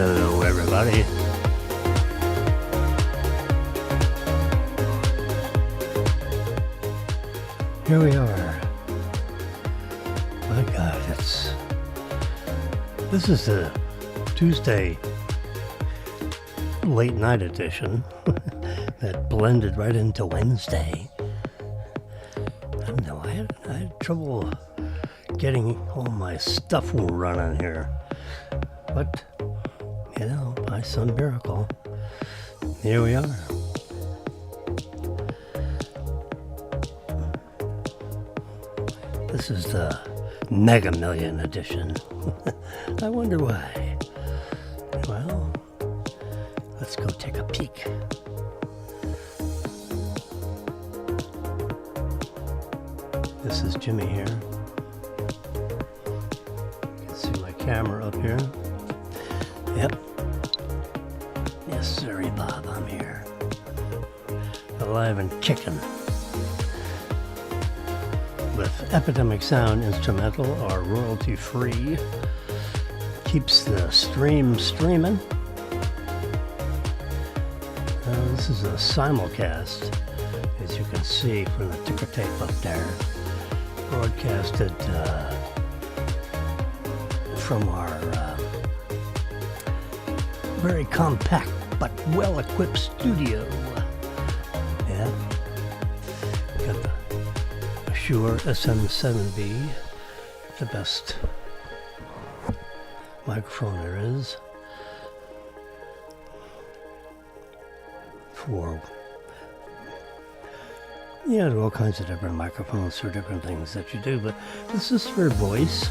Hello, everybody. Here we are. My God, this is the Tuesday late night edition that blended right into Wednesday. I don't know, I had trouble getting all my stuff running here. But, you know, by some miracle, here we are. This is the Mega Million edition. I wonder why. Well, let's go take a peek. This is Jimmy here. You can see my camera up here. Yep. Yes, sirree, Bob, I'm here. Alive and kicking. With Epidemic Sound Instrumental are royalty free. Keeps the stream streaming. This is a simulcast, as you can see from the ticker tape up there. Broadcasted from our very compact but well-equipped studio. Yeah. Got the Shure SM7B, the best microphone there is for, yeah, there are all kinds of different microphones for different things that you do, but this is for voice.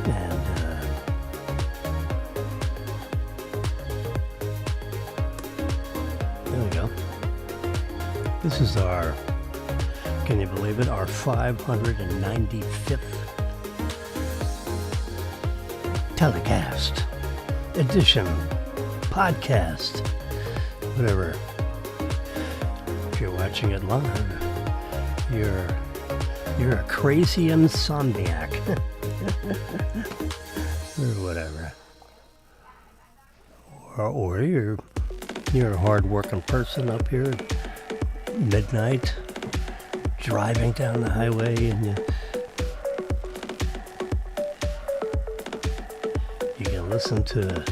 And there we go. This is our, can you believe it, our 595th telecast, edition, podcast, whatever. If you're watching it live, you're a crazy insomniac. Or whatever. Or you're a hard-working person up here at midnight, driving down the highway, and you can listen to,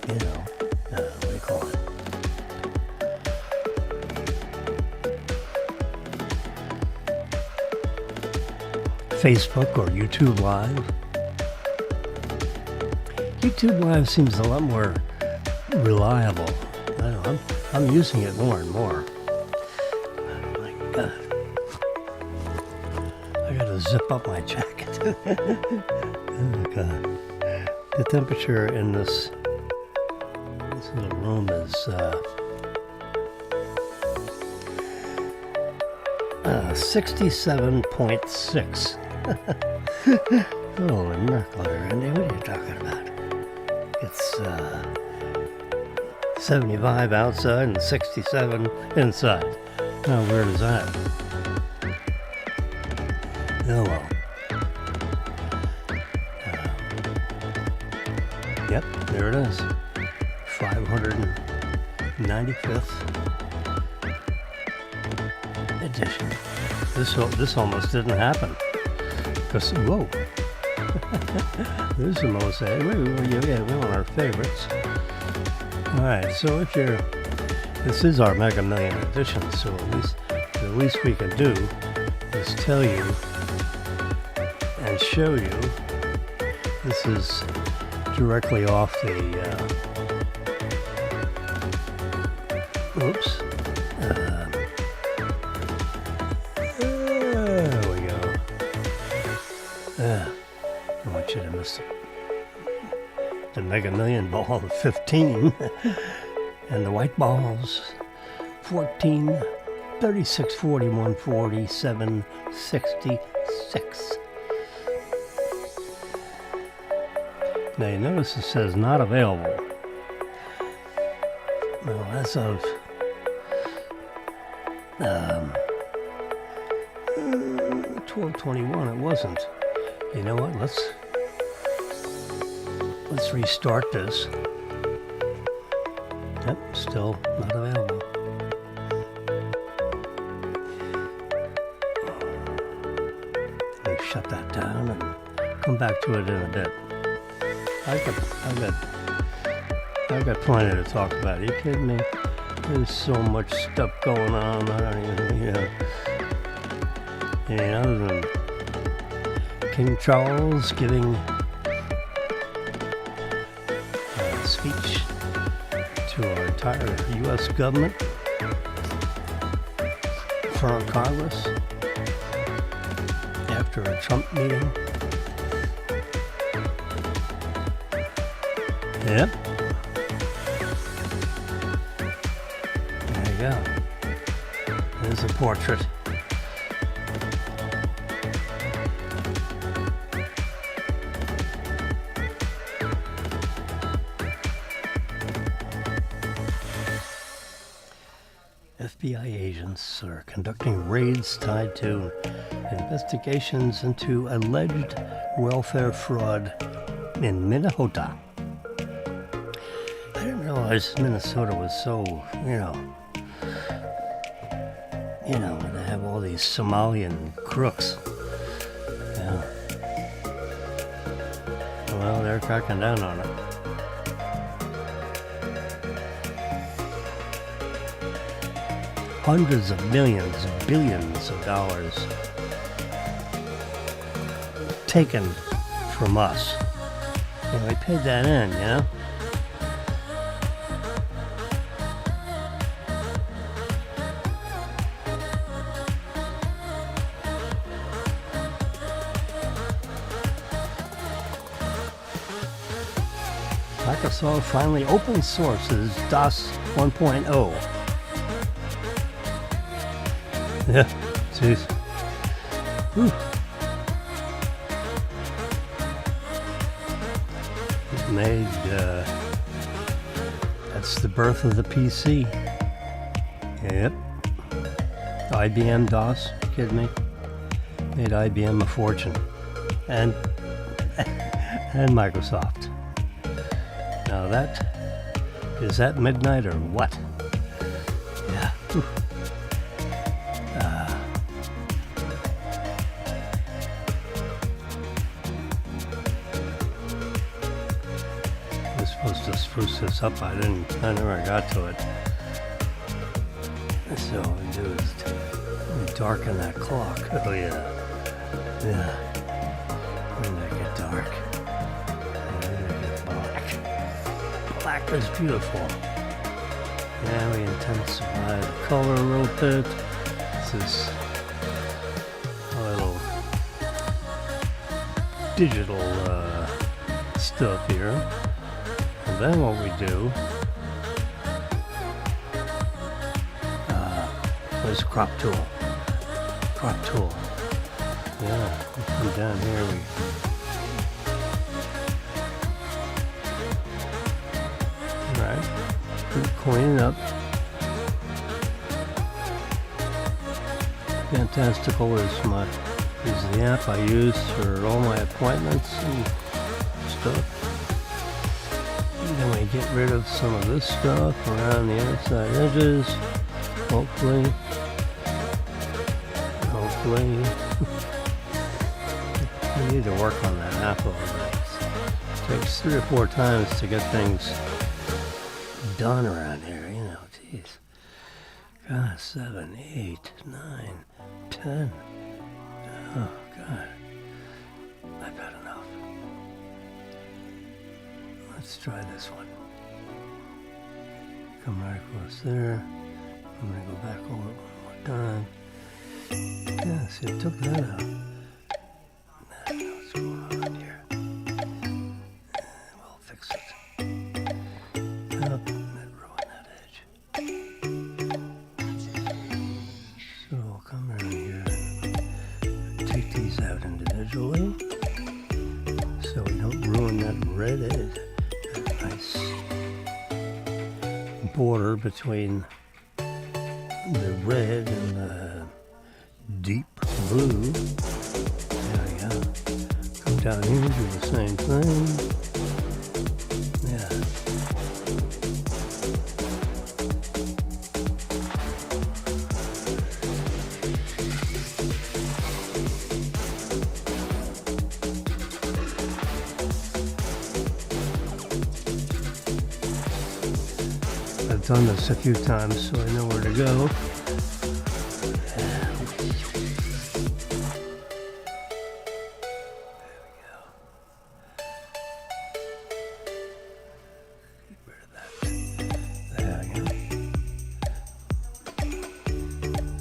you know, what do you call it? Facebook or YouTube Live. YouTube Live seems a lot more reliable. I don't know, I'm using it more and more. Oh my God. I gotta zip up my jacket. Oh God. The temperature in this little room is 67.6. Holy mackerel, Randy, what are you talking about? It's 75 outside and 67 inside. How weird is that? Oh well. Yep, there it is. 595th edition. This almost didn't happen. Because, whoa. This is the most, yeah, we want our favorites. Alright, so this is our Mega Million edition, so the least we can do is tell you and show you. This is directly off the, oops. There we go. I want you to miss the Mega Million ball of 15 and the white balls 14, 36, 41, 47, 66. Now you notice it says not available. Well, as of 12/21, it wasn't. You know what? Let's restart this. Yep, still not available. Let me shut that down and come back to it in a bit. I've got plenty to talk about. Are you kidding me? There's so much stuff going on. I don't even, other than King Charles giving a speech to our entire U.S. government in front of Congress after a Trump meeting. Yep. There you go. There's a portrait. FBI agents are conducting raids tied to investigations into alleged welfare fraud in Minnesota. I didn't realize Minnesota was so, they have all these Somalian crooks. Yeah. Well, they're cracking down on it. Hundreds of millions, billions of dollars taken from us. And we paid that in, Microsoft finally open sources DOS 1.0. Yeah, jeez. Whew. It made, that's the birth of the PC. Yep. IBM DOS, kidding me? Made IBM a fortune. And Microsoft. Now is that midnight or what? Yeah. Whew. Supposed to spruce this up. I never got to it. So what we do is darken that clock. Oh yeah. Yeah. And make it dark. And make it black. Black is beautiful. Yeah, we intensify the color a little bit. This is a little digital stuff here. Then what we do is crop tool. Crop tool. Yeah, we come down here. Right. Clean it up. Fantastical is the app I use for all my appointments and stuff. Then we get rid of some of this stuff around the outside edges. Hopefully. We need to work on that app a little bit. It takes 3 or 4 times to get things done around here, geez. God, 7, 8, 9, 10. Oh, God. I've had enough. Let's try this one. Come right across there. I'm going to go back over it one more time. Yeah, see, it took that out. That's what's going on here. We'll fix it. That ruined that edge. So we'll come around here and take these out individually so we don't ruin that red edge. Nice border between the red and the deep blue. There we go. Come down here, do the same thing. I've done this a few times, so I know where to go.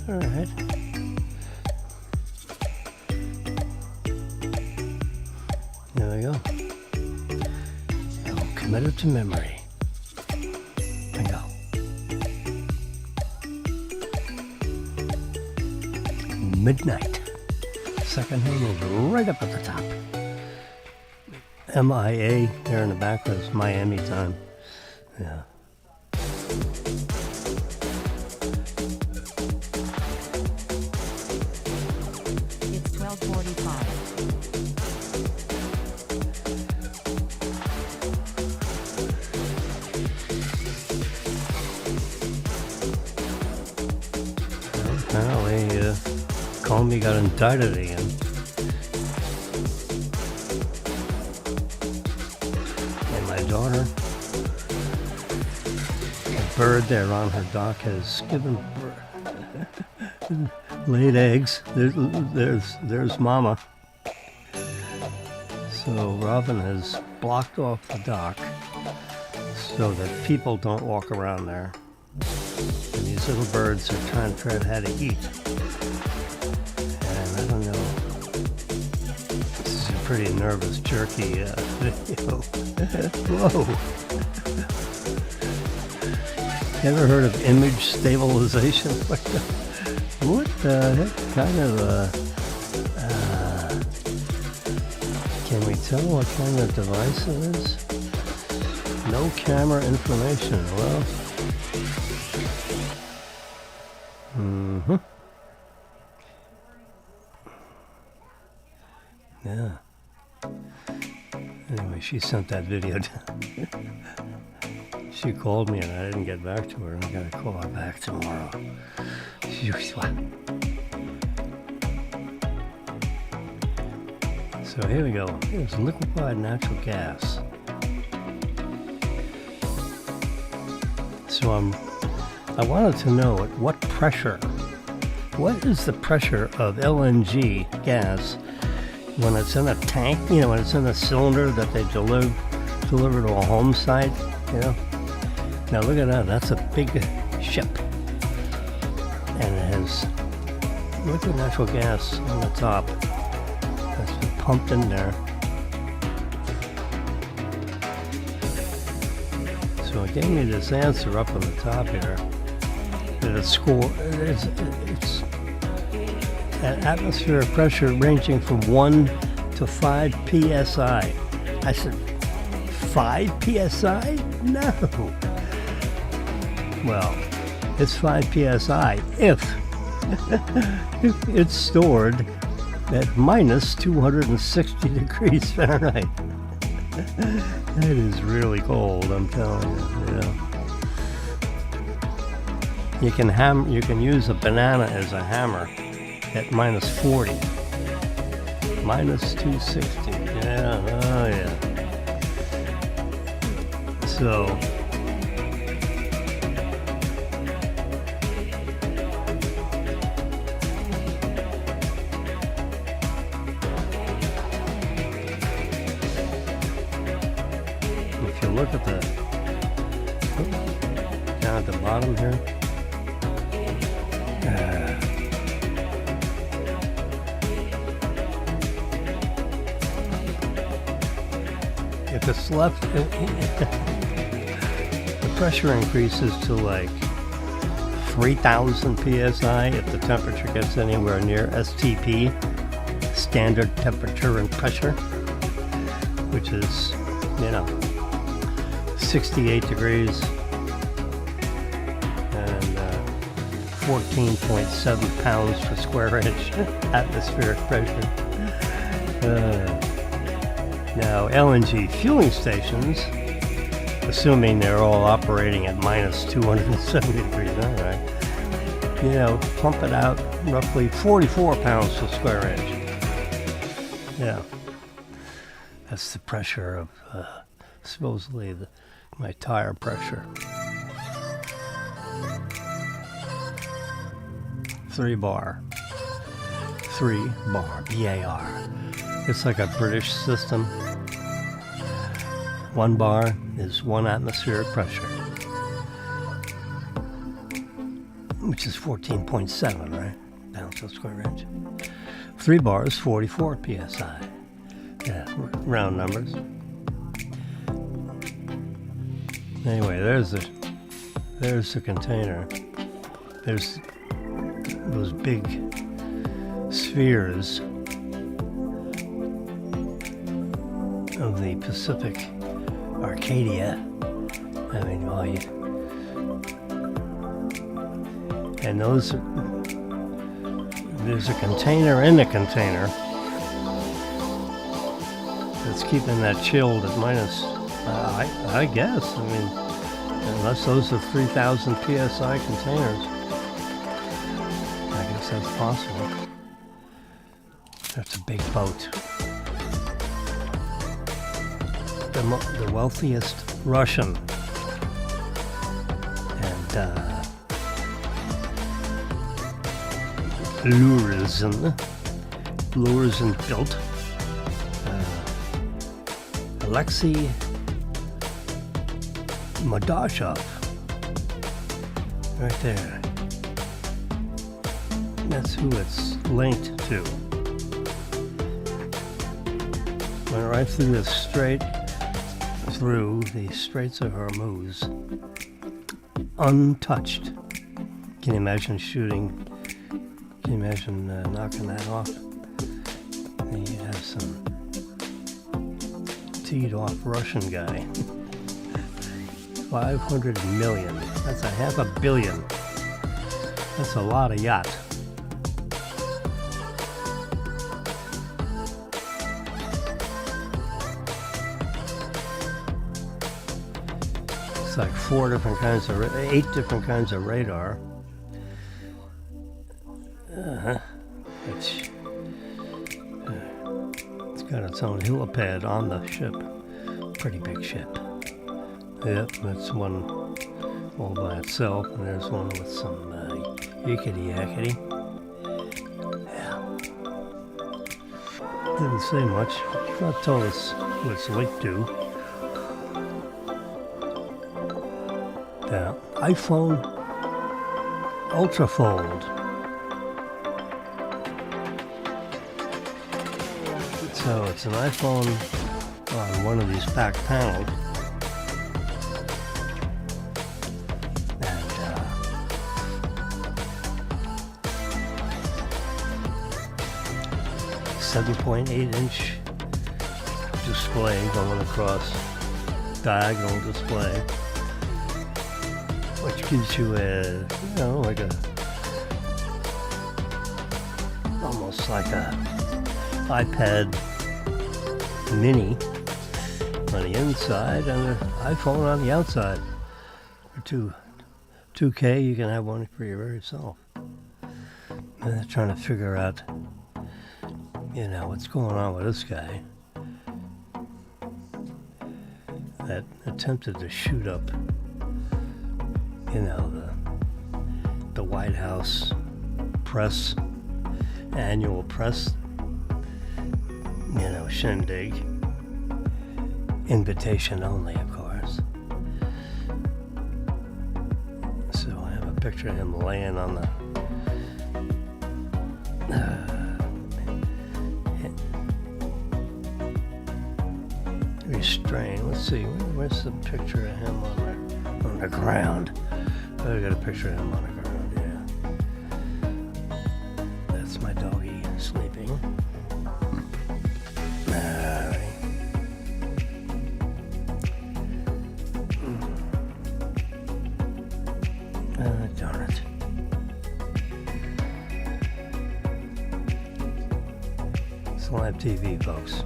Alright. There we go. Oh, committed to memory. Bingo. Midnight. Second name is right up at the top. MIA there in the background is Miami time. Yeah. It's 12:45. Apparently, Comey got indicted again. And my daughter, a bird there on her dock, has given laid eggs. There's Mama. So Robin has blocked off the dock so that people don't walk around there. And these little birds are trying to figure out how to eat. And I don't know. This is a pretty nervous, jerky video. Whoa. You ever heard of image stabilization? What the heck kind of can we tell what kind of device it is? No camera information. Well, yeah. Anyway, she sent that video down. She called me and I didn't get back to her. I gotta call her back tomorrow. So here we go. Here's liquefied natural gas. So I wanted to know at what pressure, what is the pressure of LNG gas when it's in a tank, you know, when it's in a cylinder that they deliver to a home site, you know? Now look at that, that's a big ship. And it has liquid natural gas on the top that's been pumped in there. So it gave me this answer up on the top here. That it's at atmospheric pressure ranging from 1 to 5 psi. I said, 5 psi? No. Well, it's 5 psi if it's stored at minus 260 degrees Fahrenheit. That is really cold, I'm telling you. You can use a banana as a hammer at minus 40. Minus 260. Yeah, oh yeah. So if you look at the down at the bottom here, if it's left, the pressure increases to like 3,000 psi if the temperature gets anywhere near STP, standard temperature and pressure, which is, 68 degrees and 14.7 pounds per square inch atmospheric pressure. Now, LNG fueling stations, assuming they're all operating at minus 270 degrees, all right, pump it out roughly 44 pounds per square inch. Yeah, that's the pressure of supposedly my tire pressure. 3 bar. 3 bar, BAR. It's like a British system. 1 bar is 1 atmospheric pressure, which is 14.7, right? Pounds per square inch. 3 bars, 44 psi. Yeah, round numbers. Anyway, there's the container. There's those big spheres of the Pacific Arcadia. I mean, and those are, there's a container in the container that's keeping that chilled at minus, I guess. I mean, unless those are 3,000 psi containers, I guess that's possible. That's a big boat. The wealthiest Russian, and Lurzin built. Alexei Madashov, right there. That's who it's linked to. Went right through the strait, through the Straits of Hormuz, untouched. Can you imagine shooting? Can you imagine knocking that off? And you have some teed off Russian guy. 500 million. That's a $500 million. That's a lot of yacht. It's like 8 different kinds of radar. Which it's got its own helipad on the ship. Pretty big ship. Yep, that's one all by itself, and there's one with some yickety-yackety. Yeah. Didn't say much. Not told us what it's linked to. The iPhone Ultrafold. So it's an iPhone on one of these back panels. And 7.8-inch display going across, diagonal display, which gives you like almost like a iPad mini on the inside and an iPhone on the outside. For 2K, you can have one for your very self. And they're trying to figure out, what's going on with this guy that attempted to shoot up, the White House press, annual press, shindig. Invitation only, of course. So I have a picture of him laying on the restrained. Let's see, where's the picture of him on the ground? Oh, I got a picture of him on the ground, yeah. That's my doggy sleeping. Darn it. It's live TV, folks.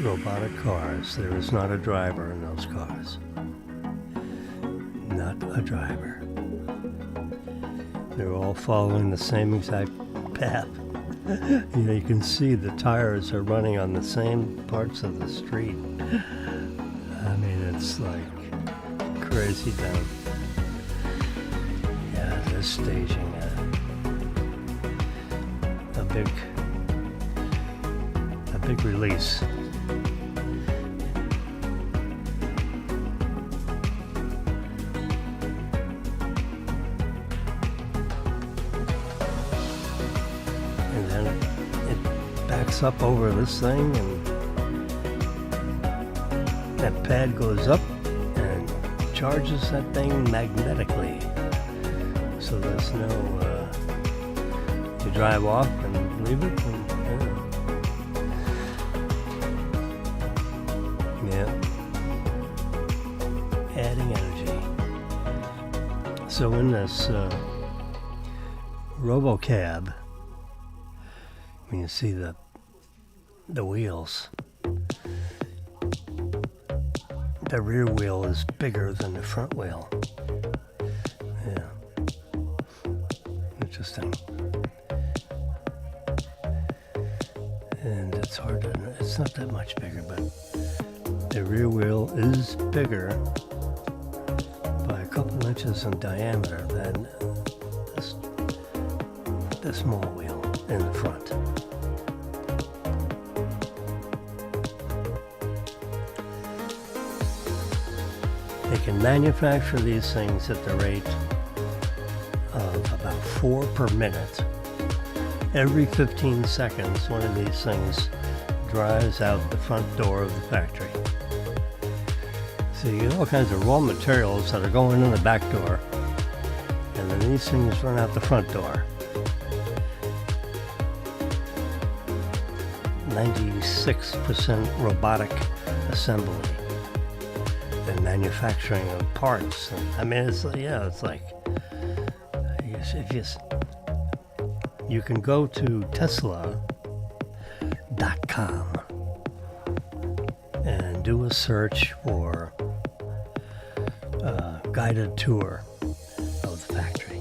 robotic cars. There is not a driver in those cars. Not a driver. They're all following the same exact path. You know, you can see the tires are running on the same parts of the street. I mean, it's like crazy town. Yeah, they're staging a big release. And then it backs up over this thing, and that pad goes up and charges that thing magnetically. So there's no, you drive off and leave it, and adding energy. So in this RoboCab, when you see the wheels, the rear wheel is bigger than the front wheel. Yeah. Interesting. And it's hard to, it's not that much bigger, but the rear wheel is bigger by a couple inches in diameter than the small wheel in the front. They can manufacture these things at the rate of about 4 per minute. Every 15 seconds, one of these things drives out the front door of the factory. So you get all kinds of raw materials that are going in the back door, and then these things run out the front door. 96% robotic assembly and manufacturing of parts. And, I mean, it's like, if you can go to Tesla.com and do a search for guided tour of the factory.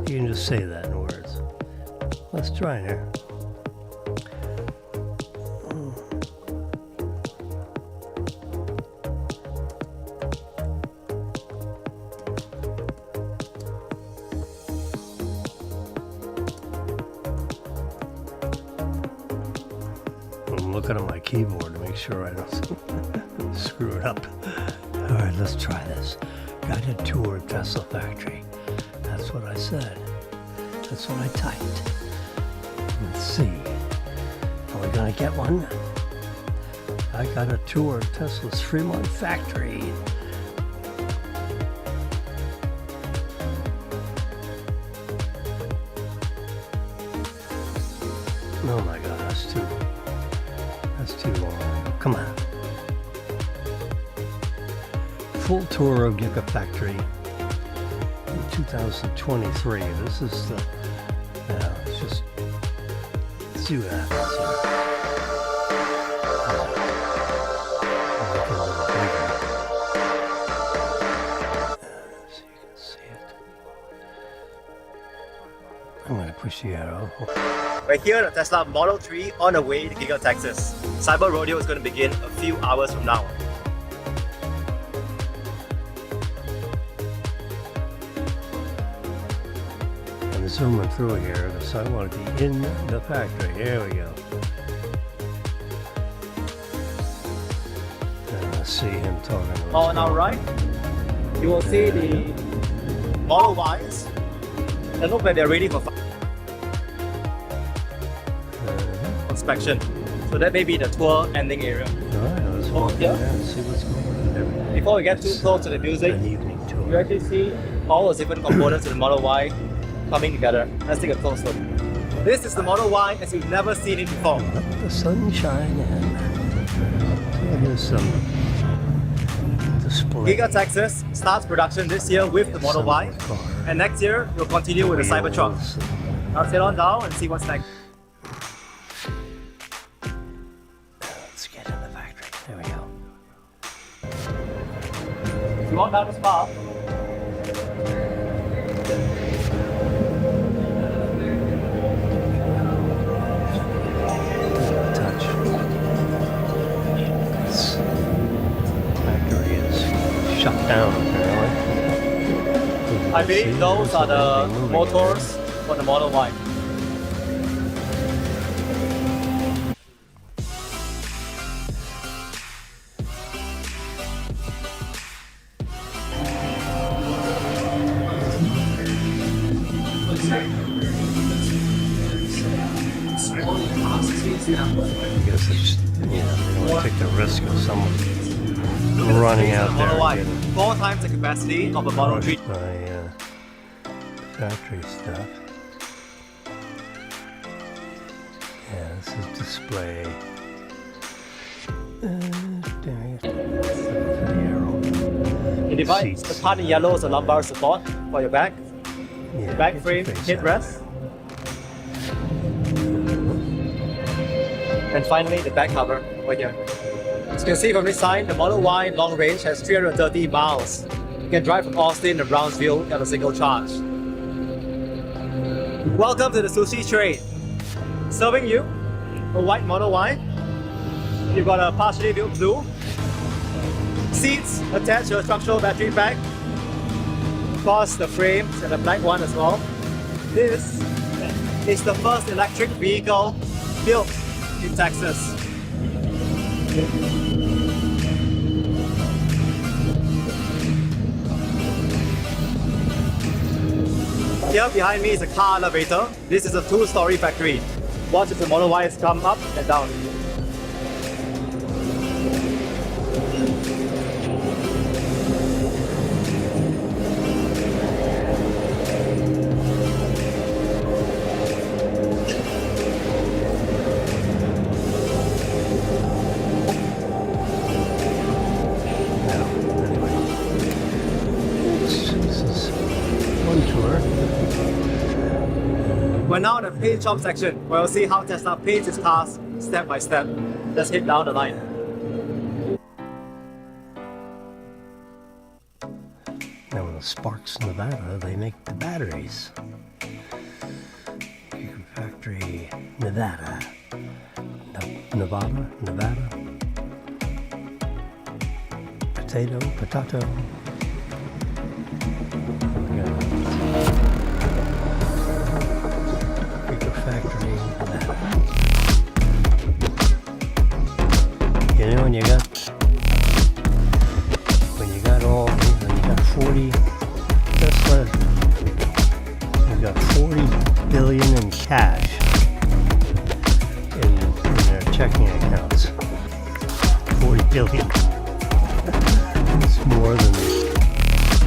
You can just say that in words. Let's try it here. I'm looking at my keyboard to make sure I don't screw it up. All right, let's try this. Guided tour of Tesla factory. That's what I said. That's what I typed. Let's see. Are we gonna get one? I got a tour of Tesla's Fremont factory. Oh my God, that's too long. Come on. Full tour of Gigafactory in 2023. This is the, let's just see what happens here. Make it a little bigger. So you can see it. I'm going to push the arrow. We're here at Tesla Model 3 on the way to Giga Texas. Cyber Rodeo is going to begin a few hours from now. I'm zooming through here because I want to be in the factory. Here we go. And I see him talking to On our right, you will see the Model Ys. They look like they're ready for inspection. So that may be the tour ending area. Alright, let's walk in there and see what's going on there. Before we get too close to the An music, evening you tour. actually see all the different components of the Model Y coming together. Let's take a close look. This is the Model Y as you've never seen it before. Let the sunshine in. Here's some display. Giga Texas starts production this year with the Model Y, and next year we'll continue with the Cybertruck. Now sit on down and see what's next. Let's get in the factory. You walk down this path. Touch. This factory is shut down apparently. I believe those are the motors for the Model Y. I guess it's, they don't want to take the risk of someone running out there Model Y, and getting 4 times the capacity of a Model 3. crushed by factory stuff. Yeah, this is display. There the arrow. It divides the Seats. part in yellow is a lumbar support for your back, Yeah, back get frame, your face out. headrest, and finally the back cover over here. As you can see from this side, the Model Y long range has 330 miles. You can drive from Austin to Brownsville at a single charge. Welcome to the sushi trade. Serving you a white Model Y. You've got a partially built blue. Seats attached to a structural battery pack. Of course, the frames and the black one as well. This is the first electric vehicle built in Texas. Here behind me is a car elevator. This is a 2-story factory. Watch as the Model Y come up and down. Anyway, this is one tour. We're now in the paint shop section where we'll see how Tesla paints its cars step by step. Let's head down the line. Now in Sparks, Nevada, they make the batteries. Factory, Nevada. Nevada. Potato. Factory, Nevada. You know, when you got all, you got 40 Tesla, you got 40 billion in cash in their checking accounts. 40 billion. It's more than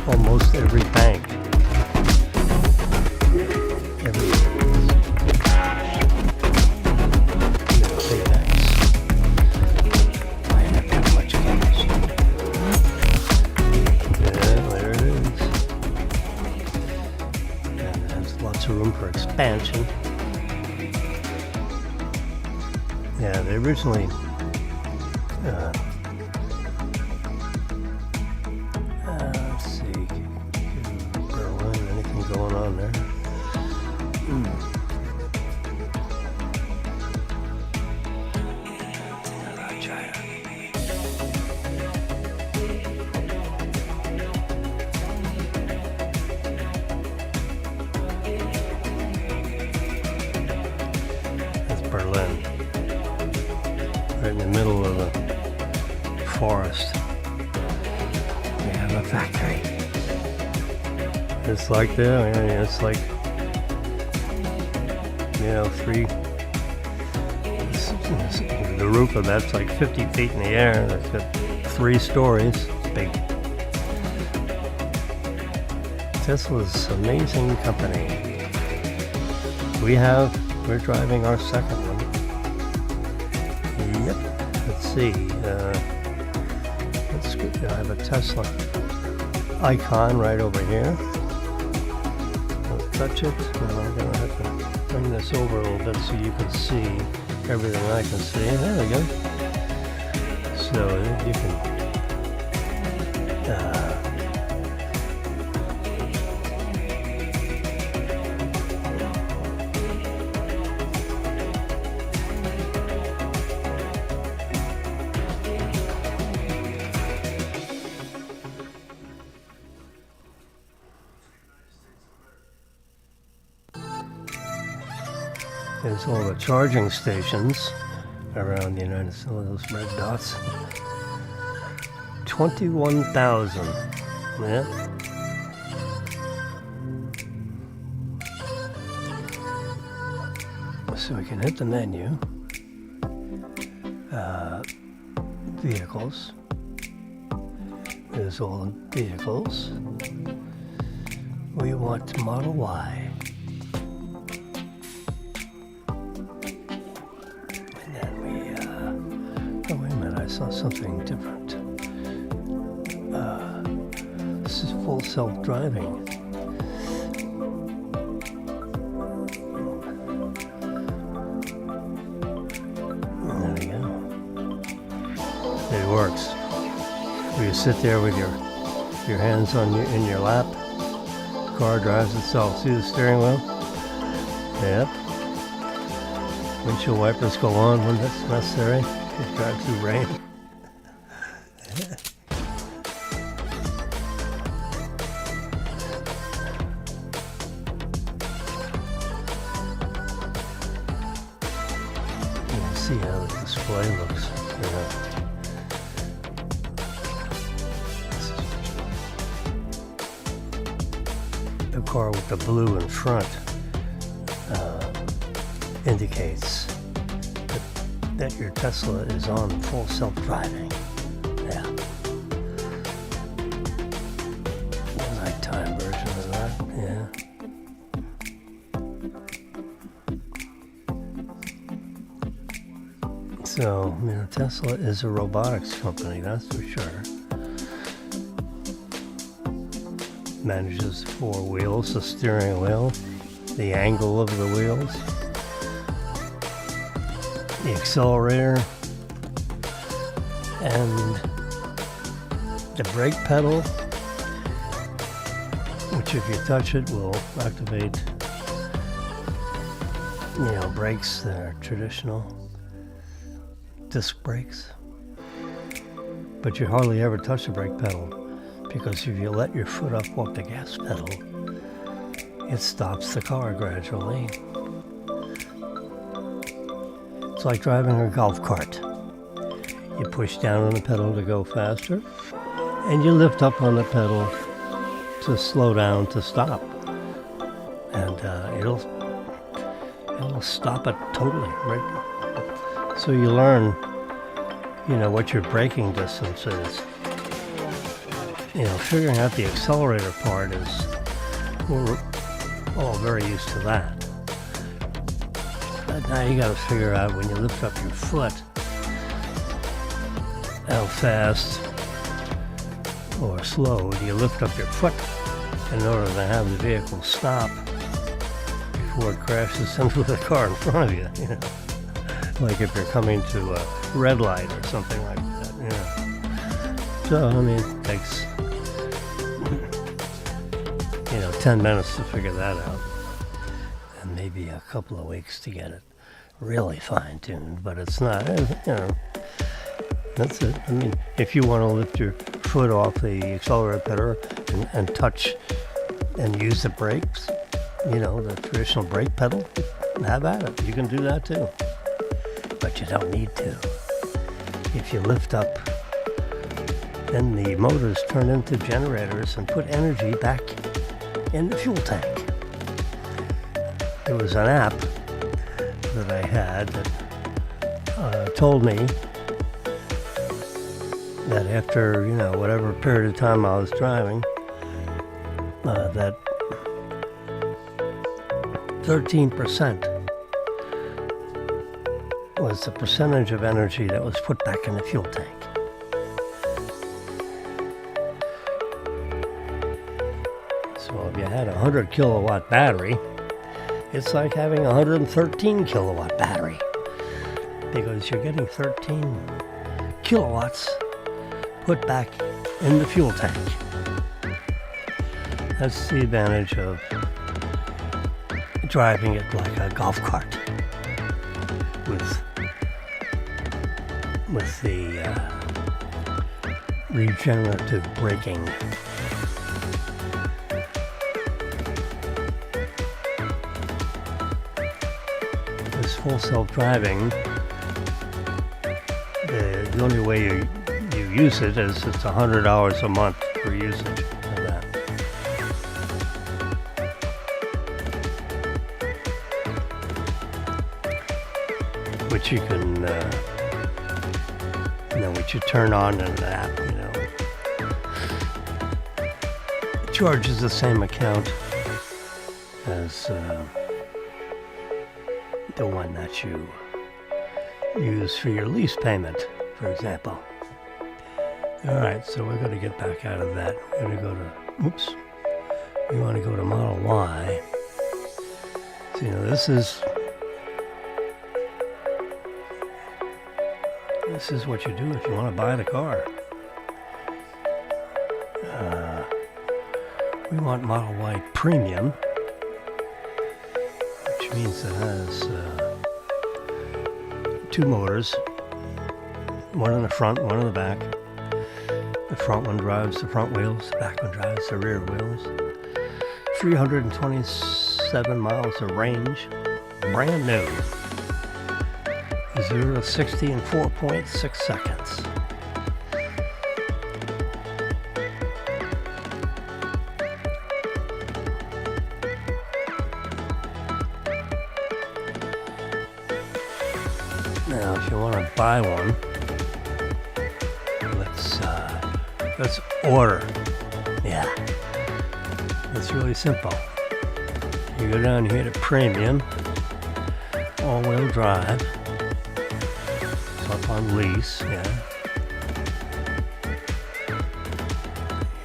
almost every bank. Room for expansion. Yeah, they originally let's see, Berlin, anything going on there? Berlin, right in the middle of the forest. We have a factory. It's like it's like, the roof of that's like 50 feet in the air. It's got 3 stories. It's big. Tesla's amazing company. We're driving our second one. Yep. Let's see. I have a Tesla icon right over here. I'll touch it. Now I'm going to have to bring this over a little bit so you can see everything I can see. There we go. So you can There's all the charging stations around the United States, all those red dots. 21,000. Yeah. So we can hit the menu. Vehicles. There's all the vehicles. We want Model Y. And then we, oh wait a minute, I saw something different. This is full self-driving. There we go. It works. You sit there with your hands on in your lap. The car drives itself. See the steering wheel? Yep. Windshield wipers go on when that's necessary. You drive through rain. You can see how the display looks. Yeah. The car with the blue in front indicates that your Tesla is on full self-driving. Yeah. The nighttime version of that. Yeah. So, Tesla is a robotics company, that's for sure. Manages 4 wheels, the steering wheel, the angle of the wheels, the accelerator, and the brake pedal, which if you touch it will activate, brakes that are traditional disc brakes. But you hardly ever touch the brake pedal, because if you let your foot up off the gas pedal, it stops the car gradually. It's like driving a golf cart. You push down on the pedal to go faster, and you lift up on the pedal to slow down, to stop. And it'll stop it totally, right? So you learn, what your braking distance is. Figuring out the accelerator part is, we're all very used to that. But now you got to figure out when you lift up your foot, how fast or slow do you lift up your foot in order to have the vehicle stop before it crashes into the car in front of you. Like if you're coming to a red light or something like that. So it takes 10 minutes to figure that out, and maybe a couple of weeks to get it really fine-tuned, but it's not, that's it. If you want to lift your foot off the accelerator pedal and touch and use the brakes, the traditional brake pedal, have at it. You can do that too, but you don't need to. If you lift up, then the motors turn into generators and put energy back in the fuel tank. There was an app that I had that told me that after, whatever period of time I was driving, that 13% was the percentage of energy that was put back in the fuel tank. So if you had a 100 kilowatt battery, it's like having a 113 kilowatt battery, because you're getting 13 kilowatts put back in the fuel tank. That's the advantage of driving it like a golf cart with the regenerative braking. full self-driving, the only way you use it is it's $100 a month for usage of that. Which you can, which you turn on in an app, It charges the same account as the one that you use for your lease payment, for example. Alright, so we're going to get back out of that. We're going to go to, we want to go to Model Y. So, this is what you do if you want to buy the car. We want Model Y Premium, which means it has 2 motors, one in the front, one in the back. The front one drives the front wheels, the back one drives the rear wheels. 327 miles of range, brand new. 0 to 60 in 4.6 seconds. Now, if you want to buy one, let's order. Yeah, it's really simple. You go down here to Premium, all-wheel drive. It's up on lease. Yeah.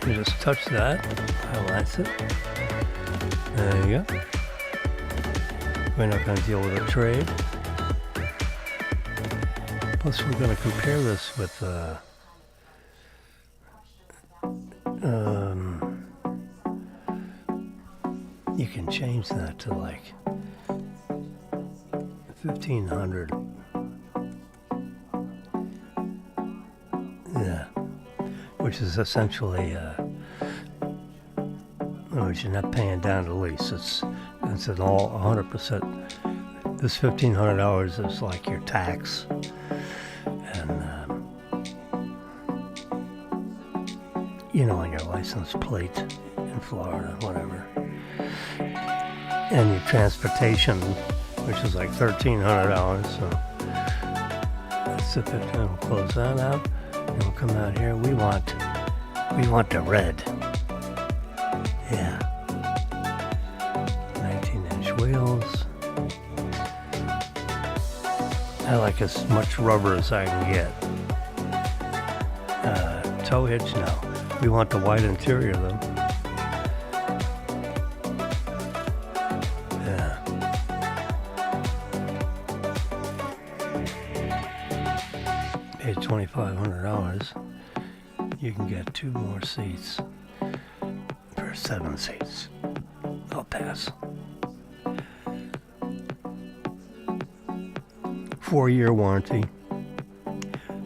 You just touch that, highlights it. There you go. We're not going to deal with a trade. Plus, we're going to compare this with you can change that to like 1500. Yeah, which is essentially which you're not paying down the lease. It's an all 100%. This $1,500 is like your tax, and on your license plate in Florida, whatever, and your transportation, which is like $1,300. So let's sit there and we'll close that out, and we'll come out here. We want the red. Yeah, 19-inch wheels. I like as much rubber as I can get. Tow hitch, no. We want the white interior though. Yeah. Pay $2,500. You can get 2 more seats for 7 seats. I'll pass. 4-year warranty,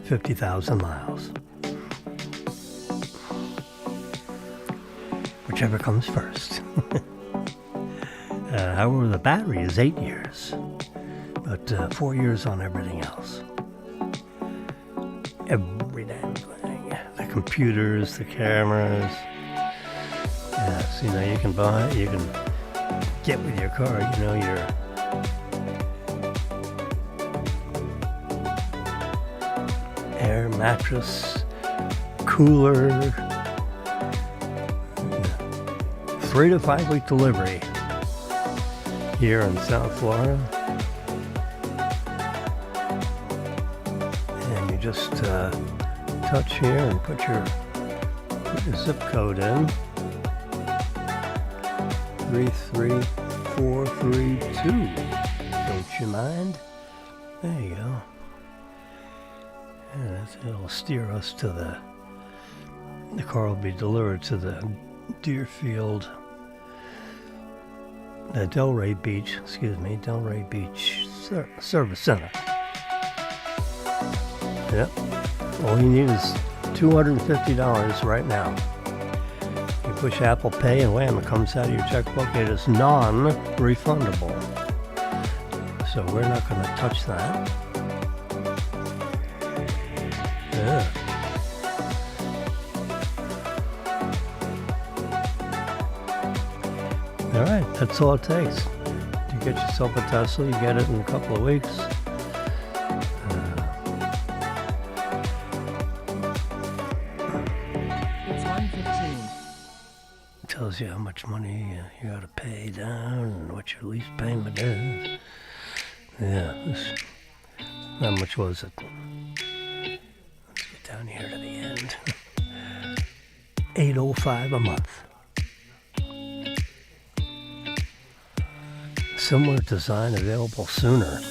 50,000 miles. Whichever comes first. However, the battery is 8 years, but 4 years on everything else. Every damn thing. The computers, the cameras. Yes, you can buy it, you can get with your car, your air mattress, cooler, 3 to 5 week delivery here in South Florida. And you just touch here and put your zip code in. 33432. Don't you mind? There you go. And it'll steer us to the car will be delivered to the Deerfield, Delray Beach Service Center. Yep. All you need is $250 right now. You push Apple Pay and wham, it comes out of your checkbook. It is non-refundable. So we're not going to touch that. Yeah. All right, that's all it takes. You get yourself a Tesla, you get it in a couple of weeks. It's 1:15. Tells you how much money you got to pay down and what your lease payment is. Yeah, how much was it? Let's get down here to the end. $805 a month. Similar design available sooner.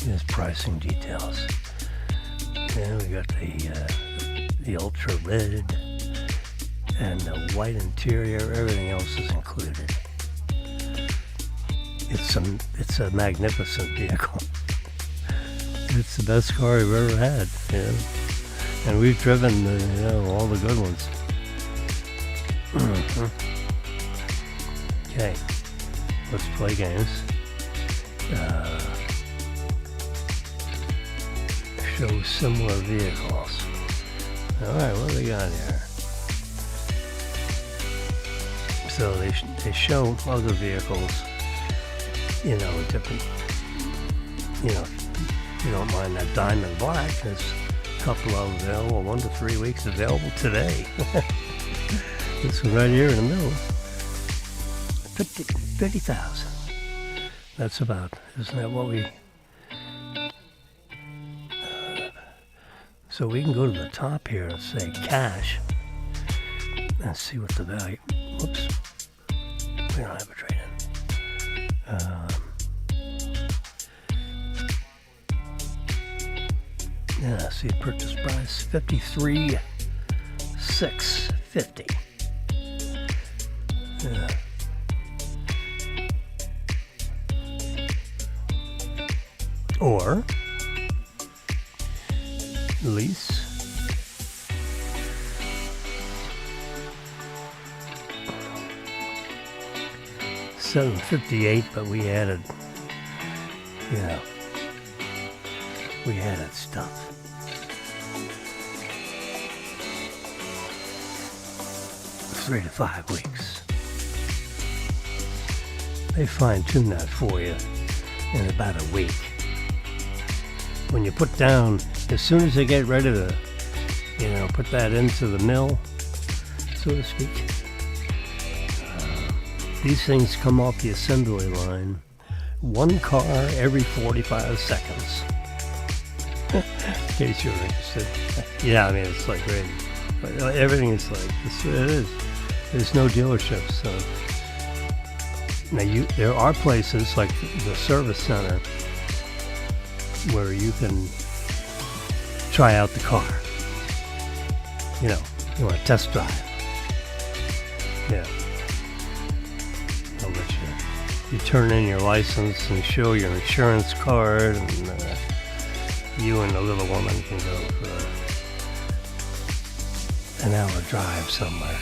Here's pricing details. Yeah, we got the ultra red and the white interior. Everything else is included. It's a magnificent vehicle. It's the best car I've ever had. Yeah. And we've driven all the good ones. Okay, let's play games. Show similar vehicles. Alright, what do we got here? So they show other vehicles, different, if you don't mind that diamond black, there's a couple of them available, 1 to 3 weeks available today. This one right here in the middle. 50,000. That's about, isn't that what we... so we can go to the top here and say cash and see what the value... Whoops. We don't have a trade-in. Yeah, see purchase price, $53,650. Yeah. Or lease $758, but we added stuff. Three to 5 weeks. They fine-tune that for you in about a week. When you put down, as soon as they get ready to, put that into the mill, so to speak, these things come off the assembly line, one car every 45 seconds. In case you're interested. Yeah, I mean, it's like crazy. But everything is like, it is. There's no dealerships, so. Now, there are places like the service center where you can try out the car. You want to test drive. Yeah. I'll let you turn in your license and show your insurance card, and you and the little woman can go for an hour drive somewhere.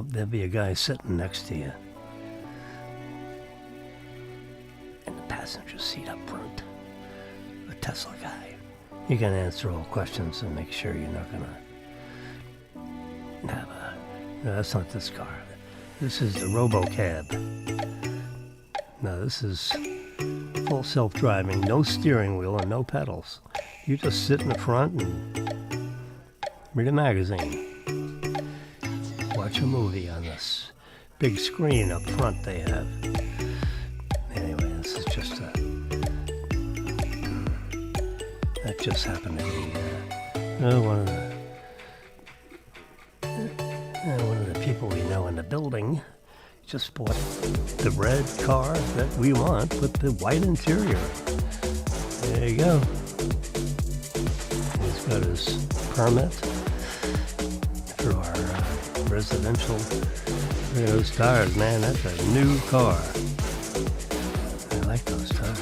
There'll be a guy sitting next to you in the passenger seat up front, a Tesla guy. You can answer all questions and make sure you're not gonna have no, that's not this car. This is the RoboCab. Now this is full self-driving, no steering wheel and no pedals. You just sit in the front and read a magazine. Watch a movie on this big screen up front they have. Anyway, this is just that just happened to be one of the people we know in the building just bought the red car that we want with the white interior. There you go. He's got his permit for our residential. Look at those tires, man. That's a new car. I like those tires.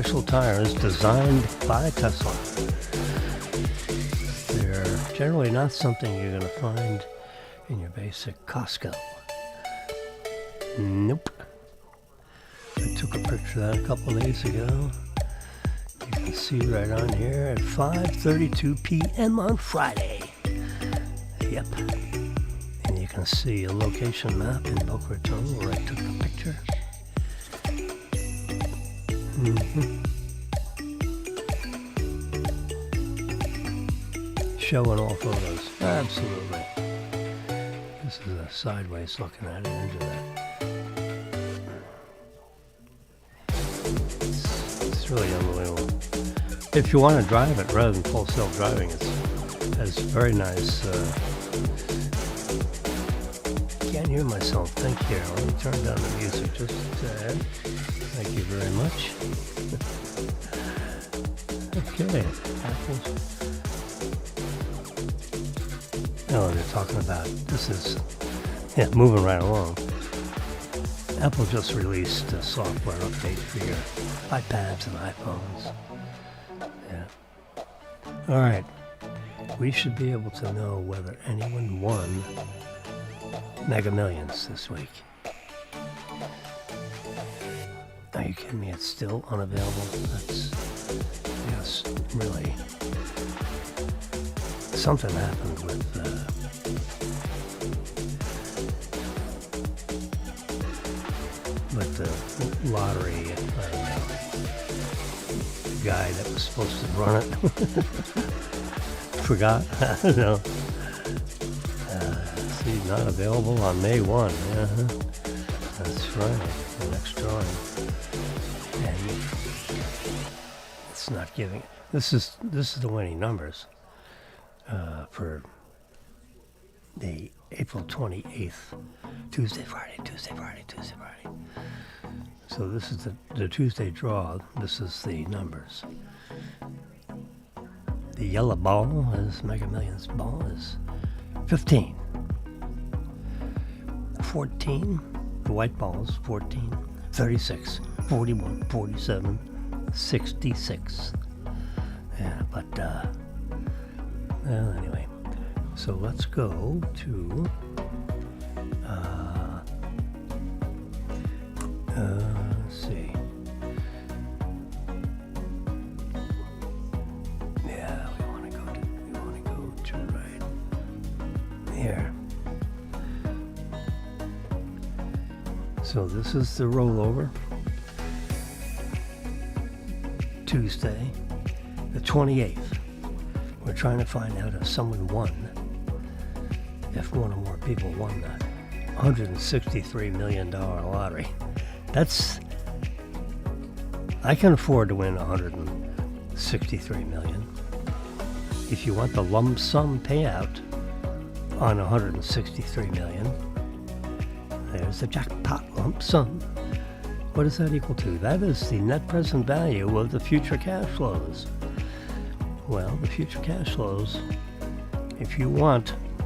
official tires designed by Tesla. They're generally not something you're going to find in your basic Costco. Nope. I took a picture of that a couple days ago. You can see right on here at 5:32 p.m. on Friday. Yep. And you can see a location map in Boca Raton where I took the picture. Showing all photos. Absolutely. This is a sideways looking at it into that. It's really unbelievable. If you want to drive it rather than full self driving, it has very nice. Can't hear myself think here. Let me turn down the music just a tad. Thank you very much. Okay, apples. Oh, they're talking about this is moving right along. Apple just released a software update for your iPads and iPhones. Yeah. All right. We should be able to know whether anyone won Mega Millions this week. Are you kidding me? It's still unavailable. That's just really something happened with the lottery. The guy that was supposed to run it forgot. No. See, not available on May 1. That's right. The next drawing. And it's not giving. This is the winning numbers for the April 28th, Tuesday, Friday. So this is the Tuesday draw. This is the numbers. The yellow ball is Mega Millions ball is 15. 14. The white ball is 14. 36. 41. 47. 66. Yeah, but well, anyway. So let's go to let's see. Yeah, we want to go to right here. So this is the rollover. Tuesday, the 28th. We're trying to find out if someone won. If one or more people won that $163 million lottery. I can afford to win $163 million. If you want the lump sum payout on $163 million, there's the jackpot lump sum. What does that equal to? That is the net present value of the future cash flows. Well, the future cash flows, if you win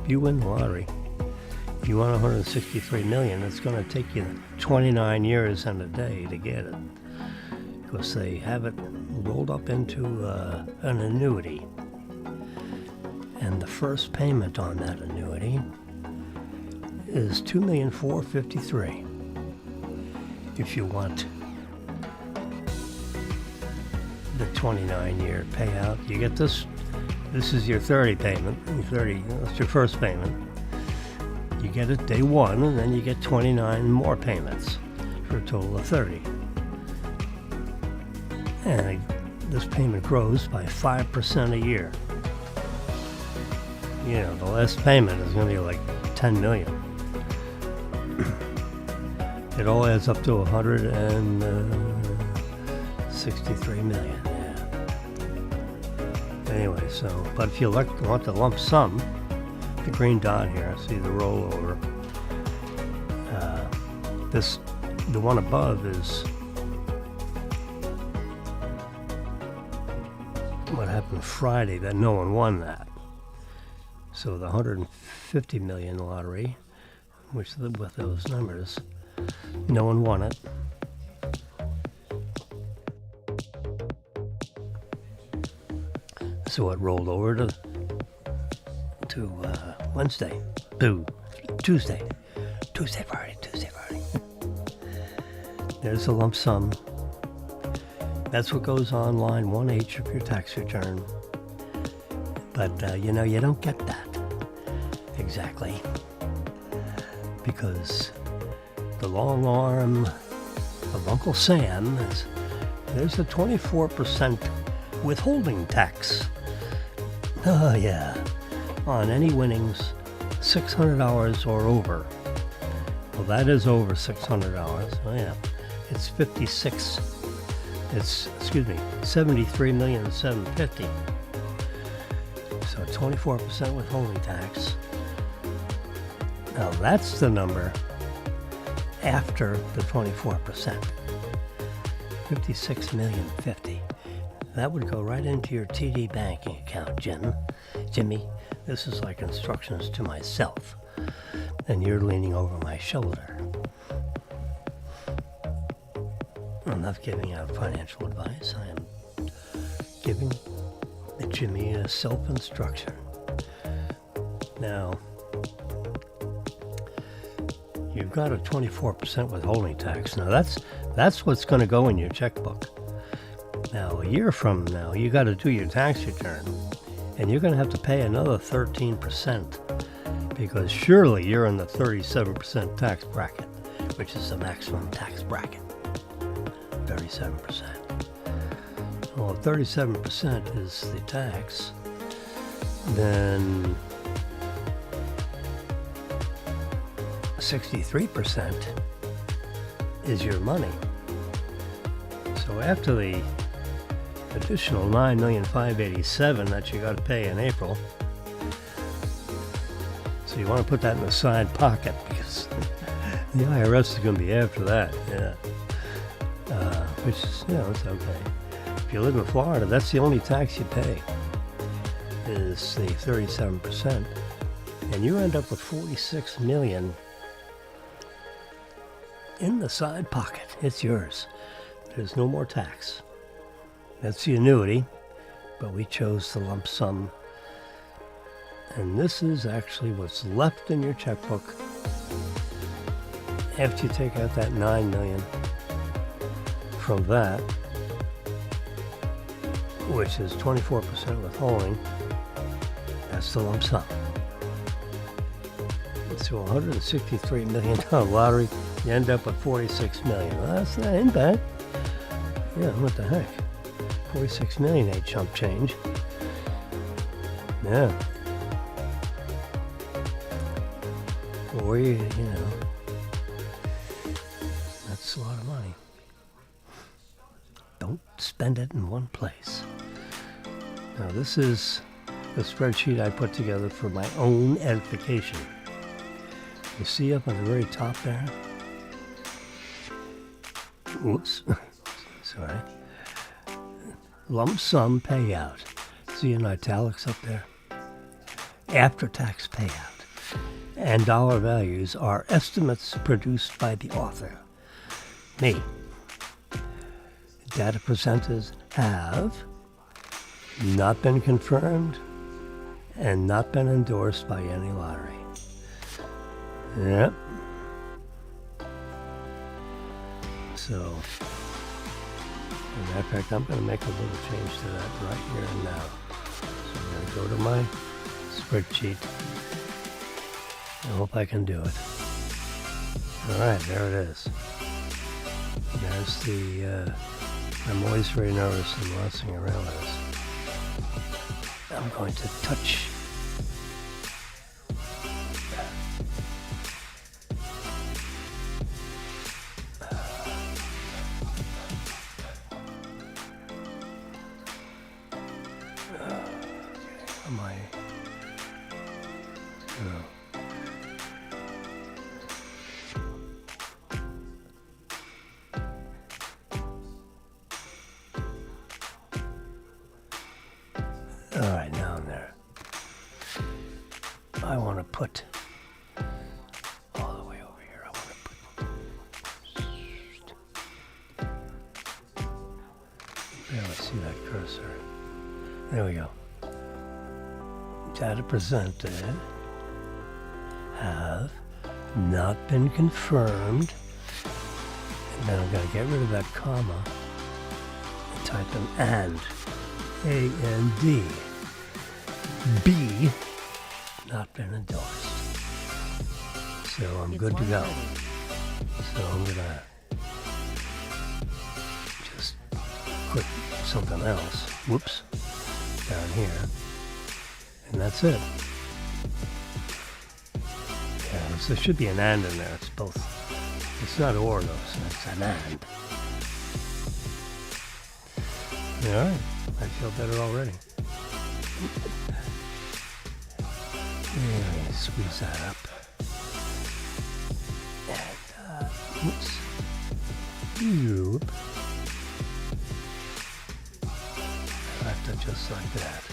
the lottery, you want $163 million, it's going to take you 29 years and a day to get it. Because they have it rolled up into an annuity. And the first payment on that annuity is $2,453,000. If you want the 29-year payout, you get this. This is your 30 payment. That's your first payment. You get it day one, and then you get 29 more payments for a total of 30. And this payment grows by 5% a year. You know, the last payment is going to be like $10 million. It all adds up to $163 million. Yeah. Anyway, but if you want the lump sum, the green dot here, see the rollover. The one above is what happened Friday that no one won that. So the 150 million lottery, which with those numbers, no one won it. So it rolled over to Wednesday. Boo. Tuesday. Tuesday party. There's a lump sum. That's what goes on line 1H of your tax return. But, you don't get that exactly. Because the long arm of Uncle Sam there's a 24% withholding tax. Oh, yeah. On any winnings $600 or over. Well, that is over $600. Oh, yeah. It's 73,750,000. So 24% withholding tax. Now that's the number after the 24%. 56,050,000. That would go right into your TD banking account, Jimmy. This is like instructions to myself. And you're leaning over my shoulder. I'm not giving out financial advice. I am giving Jimmy a self-instruction. Now, you've got a 24% withholding tax. Now, that's what's going to go in your checkbook. Now, a year from now, you got to do your tax return, and you're going to have to pay another 13%, because surely you're in the 37% tax bracket, which is the maximum tax bracket. 37%. Well, if 37% is the tax, then 63% is your money. So after the additional $9,587,000 that you got to pay in April, so you want to put that in the side pocket because the IRS is going to be after that. Yeah. Which is, it's okay. If you live in Florida, that's the only tax you pay, is the 37%. And you end up with $46 million in the side pocket. It's yours. There's no more tax. That's the annuity, but we chose the lump sum. And this is actually what's left in your checkbook after you take out that $9 million from that, which is 24% withholding. That's the lump sum. So $163 million lottery, you end up with $46 million. Well, that's not in bad. Yeah, what the heck? $46 million ain't chump change. Yeah. Or that's a lot of money. Don't spend it in one place. Now this is the spreadsheet I put together for my own edification. You see up on the very top there? Oops. Sorry. Lump sum payout. See in italics up there? After-tax payout. And dollar values are estimates produced by the author. Me. Data presented have not been confirmed and not been endorsed by any lottery. Yep. So, as a matter of fact, I'm going to make a little change to that right here and now. So I'm going to go to my spreadsheet. I hope I can do it. All right, there it is. There's the, I'm always very nervous and messing around with this. I'm going to touch. Am I? No. All right, now I'm there. I want to put all the way over here. I want to put. Barely see that cursor. There we go. data presented have not been confirmed. And then I'm going to get rid of that comma and type an and. A-N-D. B, not been endorsed. So I'm It's good to go. 1:30. So I'm going to just click something else. Whoops. Down here. And that's it. Yeah, so there should be an and in there. It's both. It's not or though, so it's an and. Alright. I feel better already. Yeah, squeeze that up. And, whoops. Whoop. Left it just like that.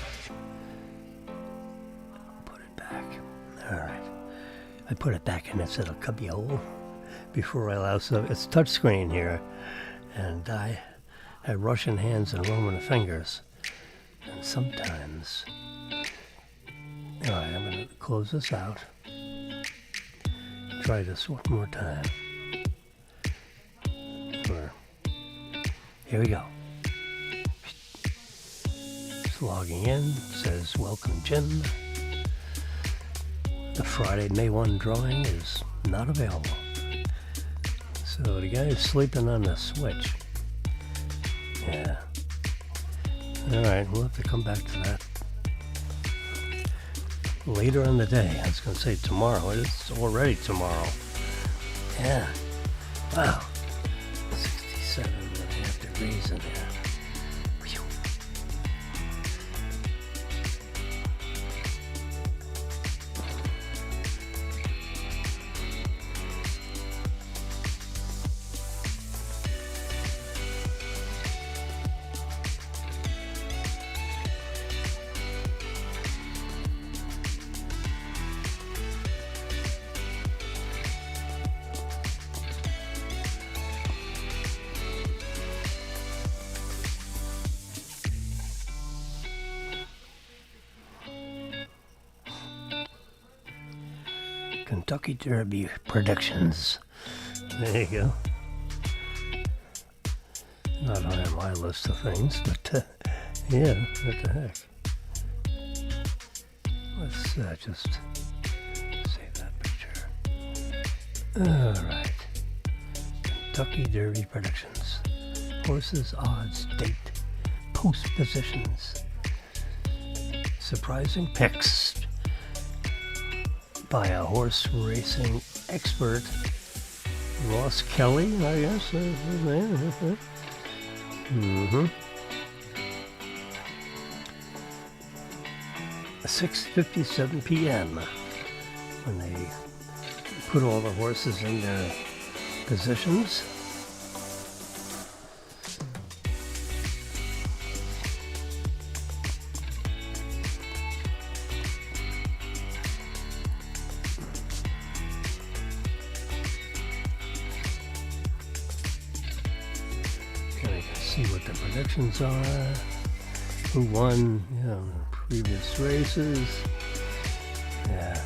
Put it back. Alright. I put it back in its little cubby hole before I allow so it's touchscreen here. And I have Russian hands and Roman fingers. And sometimes alright, I'm going to close this out. Try this one more time. Here we go. It's logging in. Says, welcome, Jim. The Friday, May 1 drawing is not available. So the guy is sleeping on the switch. Yeah. Alright, we'll have to come back to that later in the day. I was going to say tomorrow. It's already tomorrow. Yeah. Wow. 67.5 degrees in there. Phew. Kentucky Derby predictions. There you go. Not on my list of things, but yeah, what the heck. Let's just save that picture. Alright. Kentucky Derby predictions. Horses, odds, date, post positions. Surprising picks by a horse racing expert, Ross Kelly, I guess. His name. 6:57 p.m. when they put all the horses in their positions. See what the predictions are, who won, previous races. Yeah,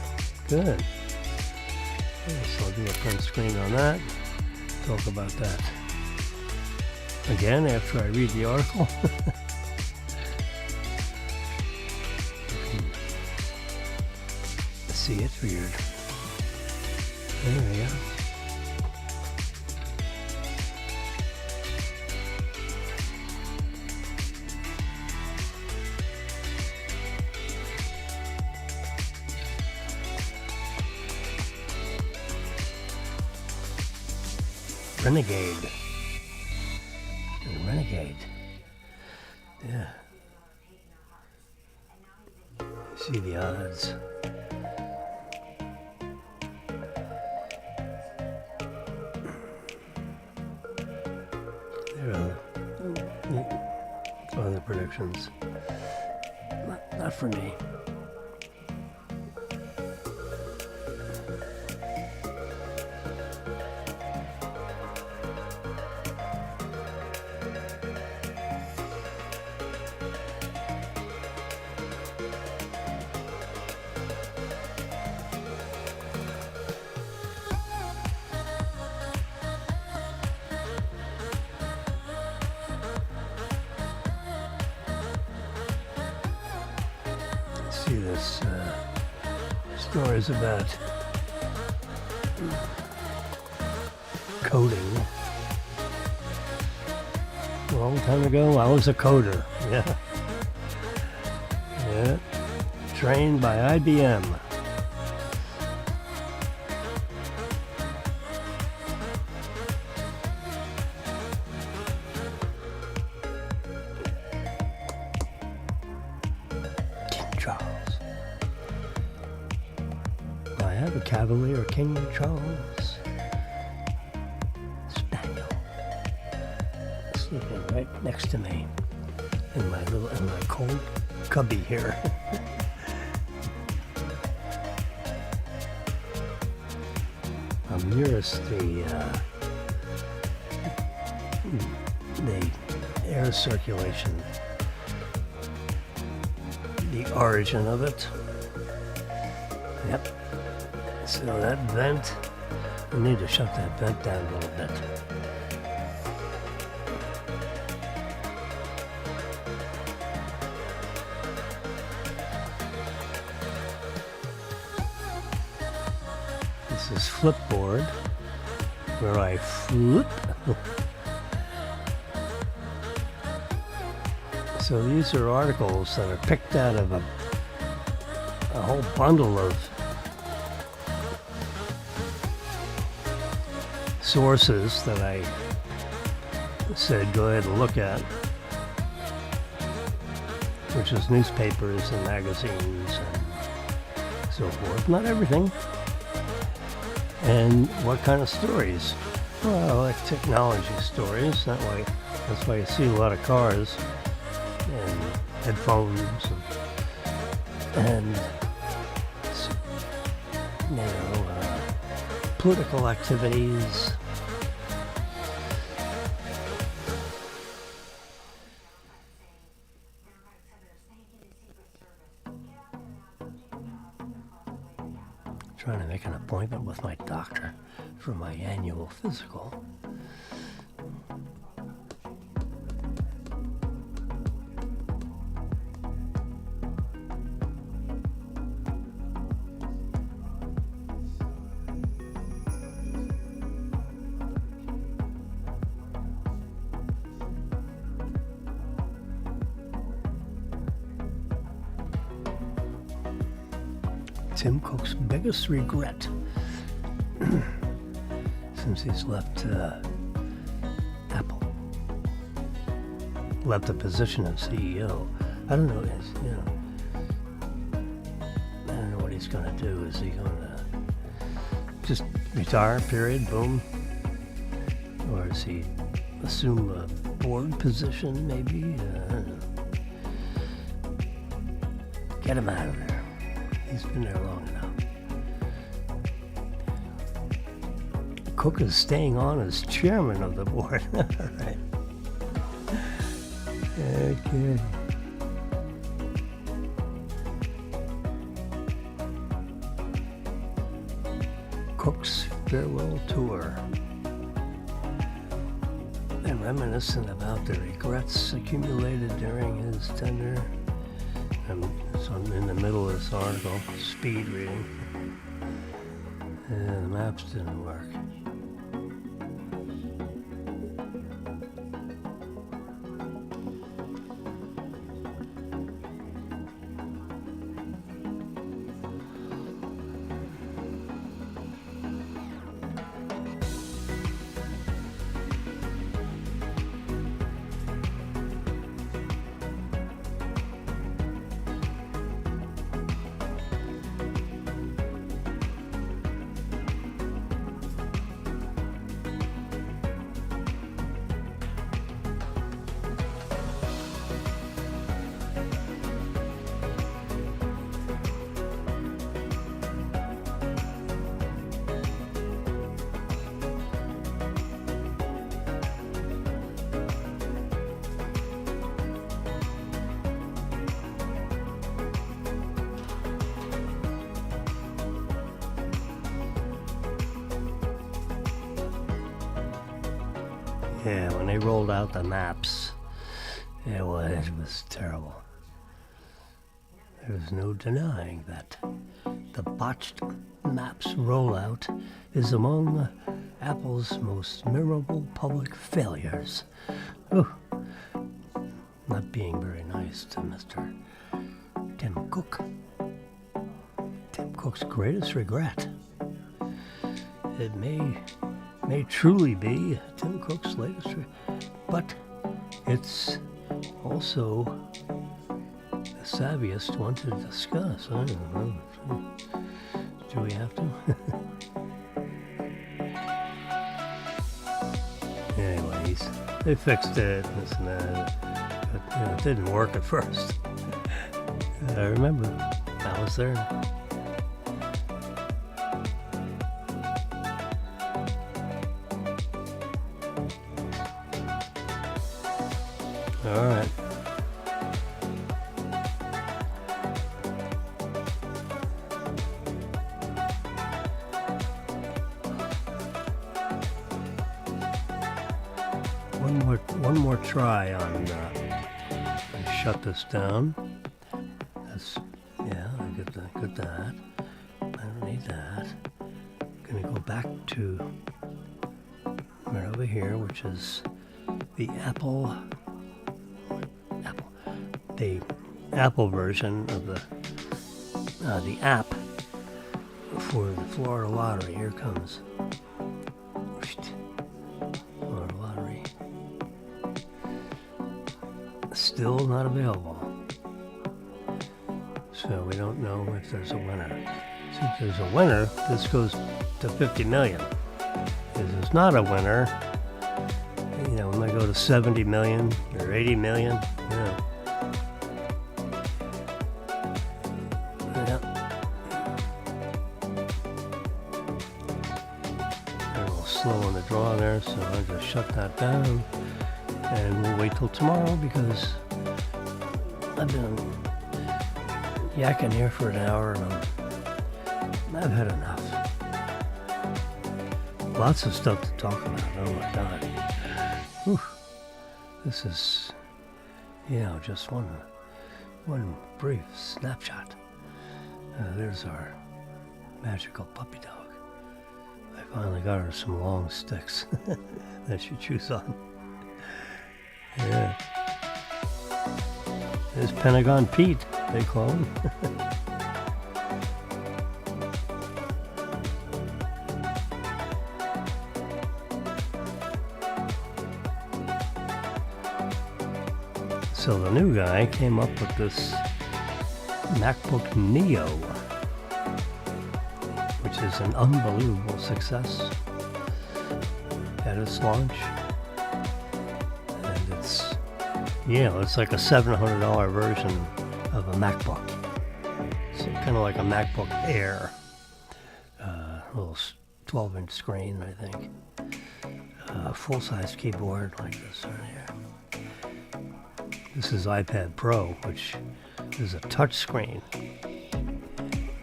good. Okay, so I'll do a print screen on that, talk about that again after I read the article. See, it's weird. There we go. Renegade. Renegade. Yeah. See the odds. There are other predictions. Not for me. See this stories about coding. A long time ago, I was a coder. Yeah. Yeah. Trained by IBM. King Charles. I have a Cavalier King Charles Spaniel sleeping right next to me in my cold cubby here. I'm nearest the air circulation, the origin of it. Yep. So that vent, we need to shut that vent down a little bit. This is Flipboard, where I flip. So these are articles that are picked out of a whole bundle of sources that I said go ahead and look at, which is newspapers and magazines and so forth. Not everything. And what kind of stories? Well, I like technology stories. That's why you see a lot of cars and headphones and political activities. Trying to make an appointment with my doctor for my annual physical. Tim Cook's biggest regret since he's left Apple, left the position of CEO. I don't know. I don't know what he's going to do. Is he going to just retire? Period. Boom. Or does he assume a board position? Maybe. I don't know. Get him out of there. He's been there long enough. Cook is staying on as chairman of the board. All right. Okay. Cook's farewell tour. And reminiscent about the regrets accumulated during his tenure. So I'm in the middle of this article, speed reading. And the maps didn't work. Yeah, when they rolled out the maps, it was terrible. There's no denying that the botched Maps rollout is among Apple's most memorable public failures. Oh, not being very nice to Mr. Tim Cook. Tim Cook's greatest regret. It may truly be Tim Cook's latest, but it's also the savviest one to discuss. I don't know. Do we have to? Anyways, they fixed it, this and that, but it didn't work at first. I remember, I was there. All right. One more try on shut this down. That's I get that. I don't need that. Gonna go back to right over here, which is the Apple version of the app for the Florida Lottery. Here comes Florida Lottery. Still not available. So we don't know if there's a winner. So if there's a winner, this goes to 50 million. If there's not a winner, we might go to 70 million or 80 million. They're a little slow on the draw there, so I'll just shut that down. And we'll wait till tomorrow because I've been yakking here for an hour and I've had enough. Lots of stuff to talk about. Oh my God. Whew. This is, just one brief snapshot. There's our magical puppy dog. I finally got her some long sticks that she chews on. Yeah. There's Pentagon Pete, they call him. So the new guy came up with this MacBook Neo, which is an unbelievable success at its launch. It's like a $700 version of a MacBook. It's kind of like a MacBook Air. Little 12-inch screen, I think. Full-size keyboard like this right here. This is iPad Pro, which is a touch screen,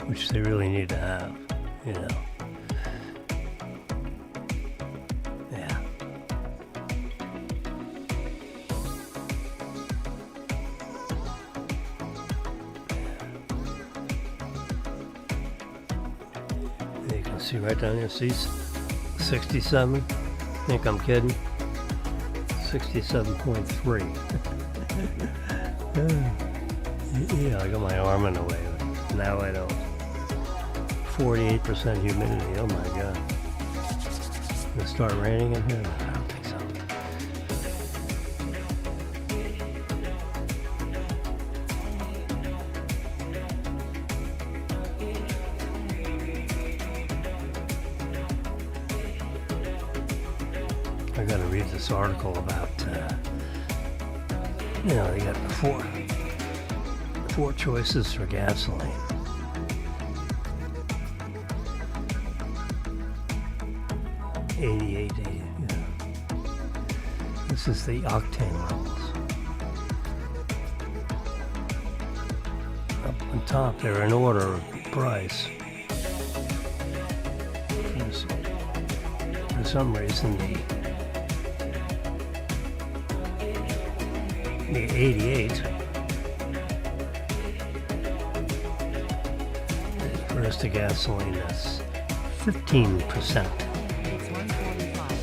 which they really need to have, Yeah. See right down here, see 67. Think I'm kidding? 67.3. I got my arm in the way. Now I don't. 48% humidity. Oh my God. Gonna start raining in here? I don't think so. I gotta read this article about, they got four choices for gasoline. $88.80. This is the octane levels. Up on top, they're in order of price. For some reason, the 88 Whereas the gasoline that's 15% It's 145.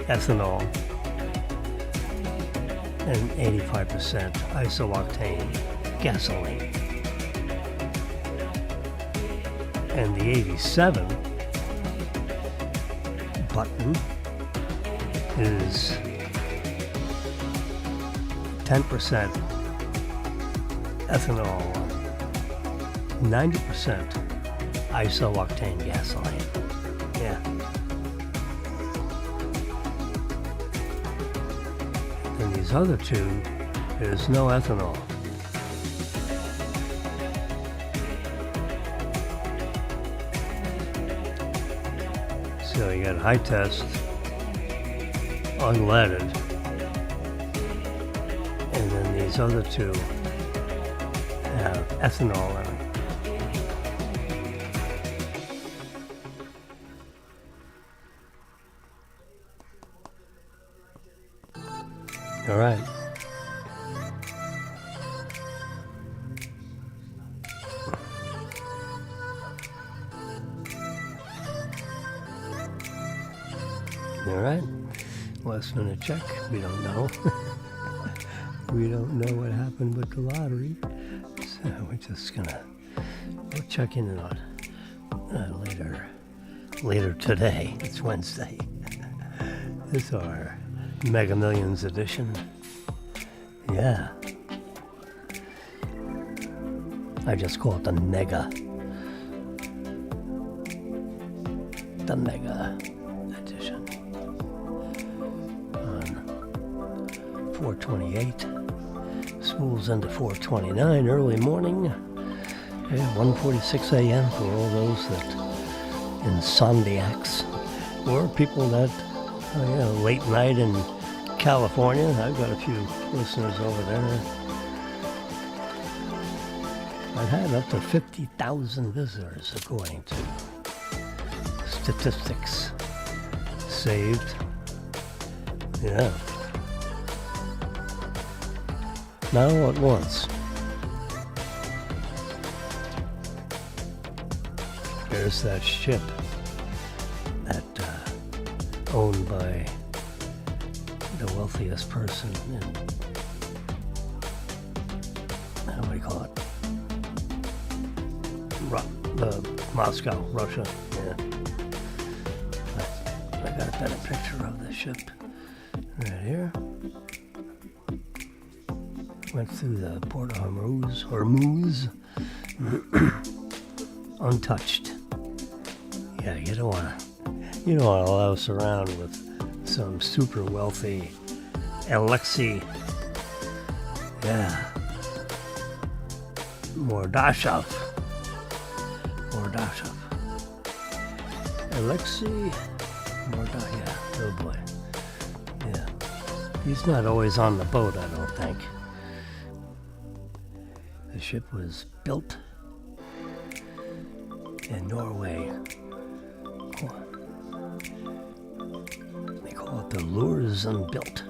ethanol and 85% isooctane gasoline. And the 87 button is 10% ethanol, 90% isooctane gasoline. Yeah. And these other two, there's no ethanol. So you got high test, unleaded, and then these other two have ethanol in them. All right. All right. Last minute check. We don't know. We don't know what happened with the lottery. So we're just we'll check in on later today. It's Wednesday. This is our Mega Millions edition. Yeah. I just call it the Mega. The Mega edition. On 428. Spools into 429 early morning. Yeah, 1:46 a.m. for all those that insomniacs or people that late night in California. I've got a few listeners over there. I've had up to 50,000 visitors according to statistics saved. Yeah. Not all at once. There's that ship that owned by the wealthiest person in, what do you call it? Moscow, Russia. Yeah. I got a better picture of the ship right here. Went through the Port of Hormuz, untouched. Yeah, you don't want to louse around with some super wealthy Alexei, Mordashov. Alexei Mordashov, oh boy. Yeah. He's not always on the boat, I don't think. The ship was built in Norway. They call it the Lurzon-built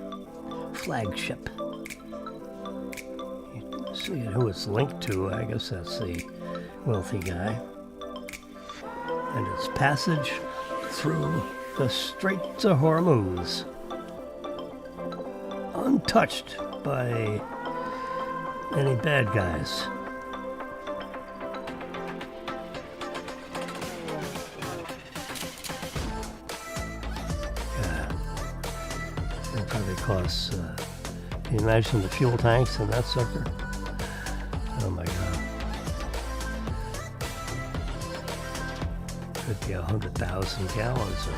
flagship. You see who it's linked to, I guess that's the wealthy guy. And its passage through the Straits of Hormuz, untouched by any bad guys. It probably costs, can you imagine the fuel tanks in that sucker? Oh my God. Could be 100,000 gallons of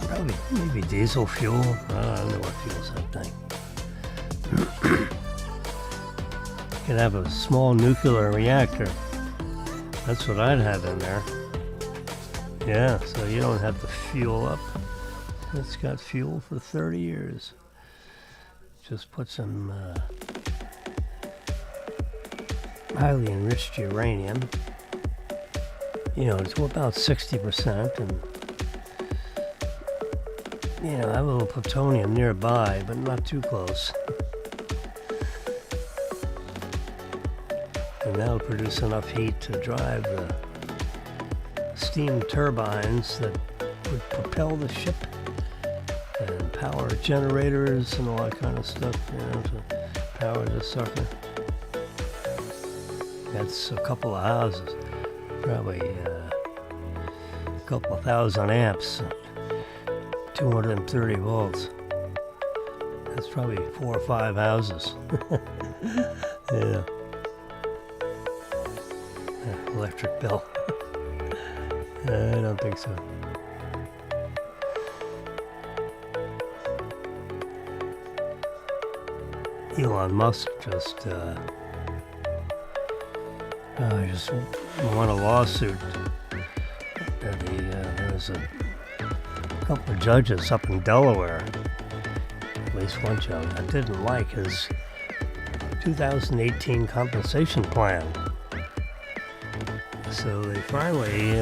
probably maybe diesel fuel. I don't know what fuels that thing. You can have a small nuclear reactor. That's what I'd have in there. Yeah, so you don't have to fuel up. It's got fuel for 30 years. Just put some highly enriched uranium. It's about 60%, and have a little plutonium nearby, but not too close. and that'll produce enough heat to drive the steam turbines that would propel the ship and power generators and all that kind of stuff, to power the sucker. That's a couple of houses, probably a couple of thousand amps, 230 volts. That's probably 4 or 5 houses. Yeah. Electric bill. I don't think so. Elon Musk just won a lawsuit. There's a couple of judges up in Delaware, at least one judge, that didn't like his 2018 compensation plan. So they finally,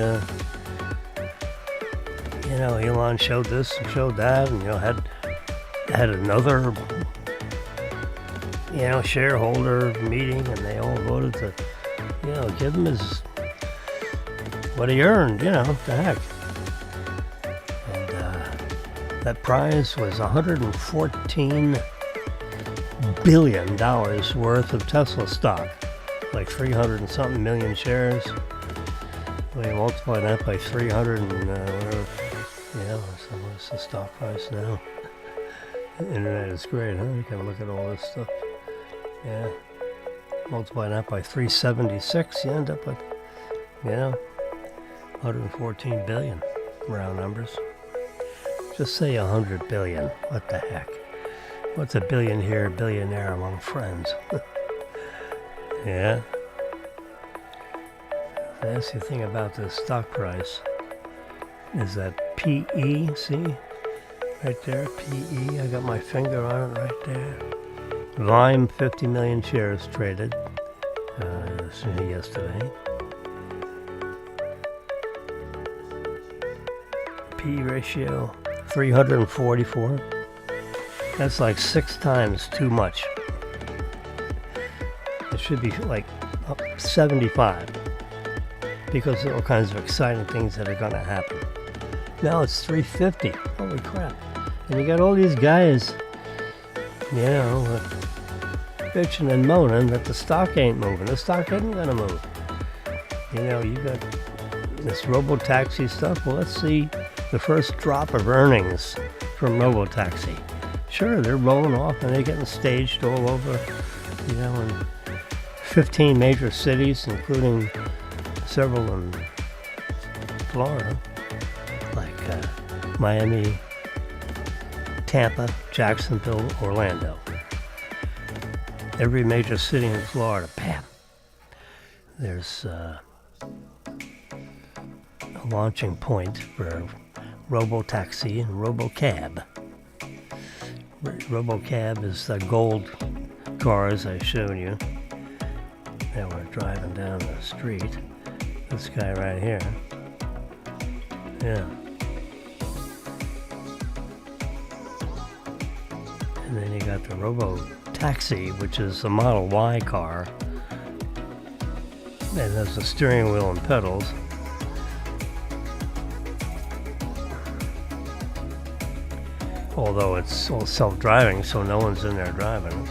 Elon showed this and showed that, and had another, shareholder meeting, and they all voted to, give him his what he earned. The heck. And that prize was $114 billion worth of Tesla stock, like 300 and something million shares. We multiply that by 300 and whatever. So what's the stock price now? The internet is great, huh? You can look at all this stuff. Yeah. Multiply that by 376, you end up with, 114 billion, round numbers. Just say 100 billion. What the heck? What's a billion here, billionaire among friends? Yeah. The nasty thing about this stock price is that PE, see? Right there, PE. I got my finger on it right there. Vime, 50 million shares traded yesterday. P ratio, 344. That's like 6 times too much. It should be like 75, because there are all kinds of exciting things that are going to happen. Now it's 350. Holy crap. And you got all these guys, bitching and moaning that the stock ain't moving. The stock isn't going to move. You got this robo-taxi stuff. Well, let's see the first drop of earnings from robo-taxi. Sure, they're rolling off and they're getting staged all over, in 15 major cities, including several in Florida, like Miami, Tampa, Jacksonville, Orlando. Every major city in Florida, bam. There's a launching point for robo-taxi and robo-cab. Robo-cab is the gold cars I showed you. Now we're driving down the street. This guy right here. Yeah. And then you got the robo-taxi, which is the Model Y car. And has a steering wheel and pedals. Although it's all self-driving, so no one's in there driving.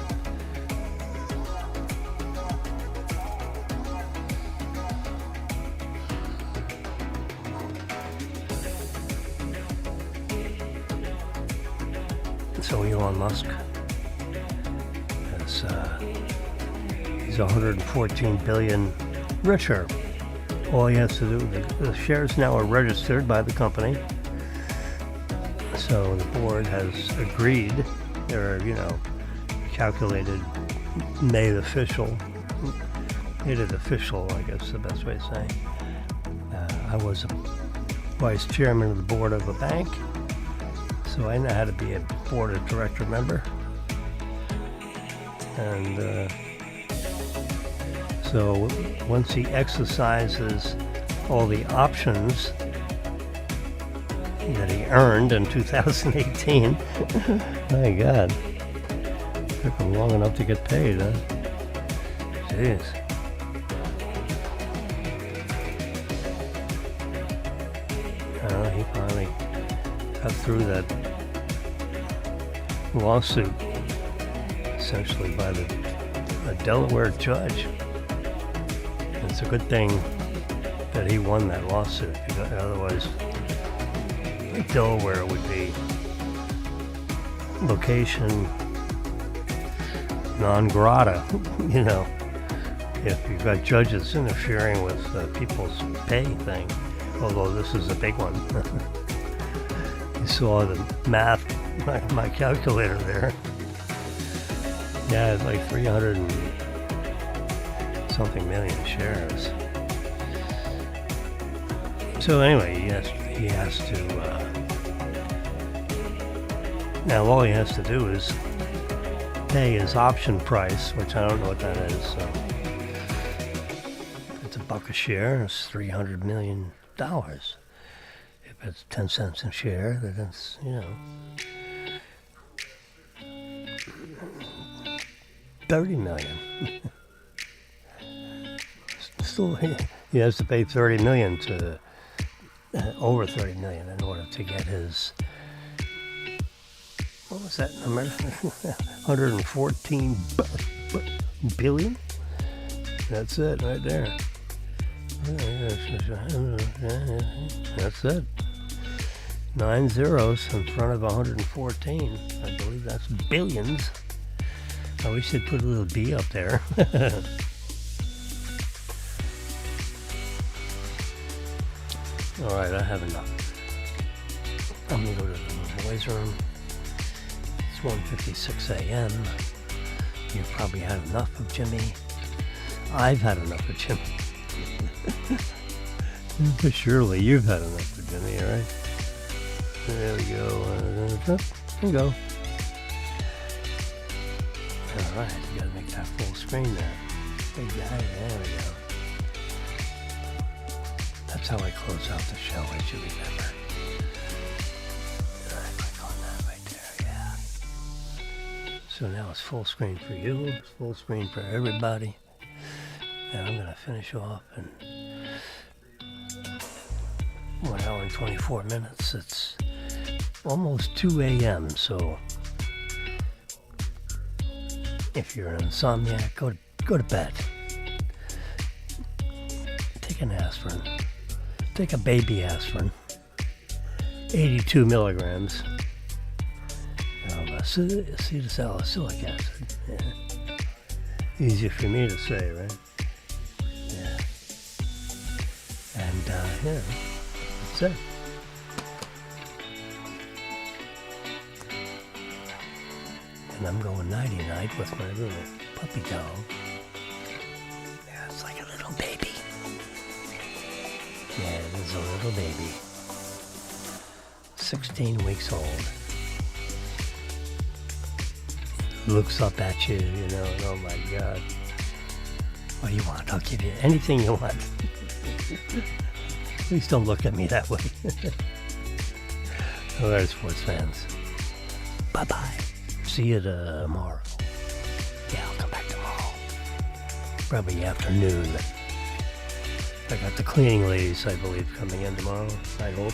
So Elon Musk has, he's 114 billion richer. All he has to do, the shares now are registered by the company. So the board has agreed, they're, calculated, made it official, I guess the best way to say. I was a vice chairman of the board of a bank, so I know how to be a board of director member. And so once he exercises all the options that he earned in 2018. My God. Took him long enough to get paid, huh? Jeez. he finally got through that lawsuit, essentially by a Delaware judge. It's a good thing that he won that lawsuit, because otherwise Delaware would be location non grata, you know, if you've got judges interfering with people's pay thing, although this is a big one. You saw the math, my calculator there. Yeah, it's like 300 and something million shares. So anyway, he has to, now all he has to do is pay his option price, which I don't know what that is, so if it's $1 a share, it's $300 million. If it's 10 cents a share, then it's, you know, 30 million. Still, he has to pay 30 million to over 30 million in order to get his, what was that number? 114 billion. That's it right there. That's it. 9 zeros in front of 114. I believe that's billions. I wish they'd put a little B up there. All right, I have enough. I'm gonna go to the boys' room. It's 1:56 a.m. You've probably had enough of Jimmy. I've had enough of Jimmy. Surely you've had enough of Jimmy, all right? There we go. There we go. All right, you gotta make that full screen there. Big guy, there we go. That's how I close out the show, as you remember. All right, click on that right there, yeah. So now it's full screen for you, it's full screen for everybody. And I'm gonna finish off in 1 hour and 24 minutes. It's almost 2 a.m., so if you're an insomniac, go to bed. Take an aspirin. Take a baby aspirin. 82 milligrams of acetylsalicylic acid. Yeah. Easier for me to say, right? Yeah. And, yeah, that's it. And I'm going nighty-night with my little puppy dog. Yeah, it's like a little baby. Yeah, it is a little baby. 16 weeks old. Looks up at you, you know, and oh my God. What do you want? I'll give you anything you want. Please don't look at me that way. All right, sports fans. Bye-bye. See you tomorrow. Yeah, I'll come back tomorrow. Probably afternoon. I got the cleaning ladies, I believe, coming in tomorrow, I hope.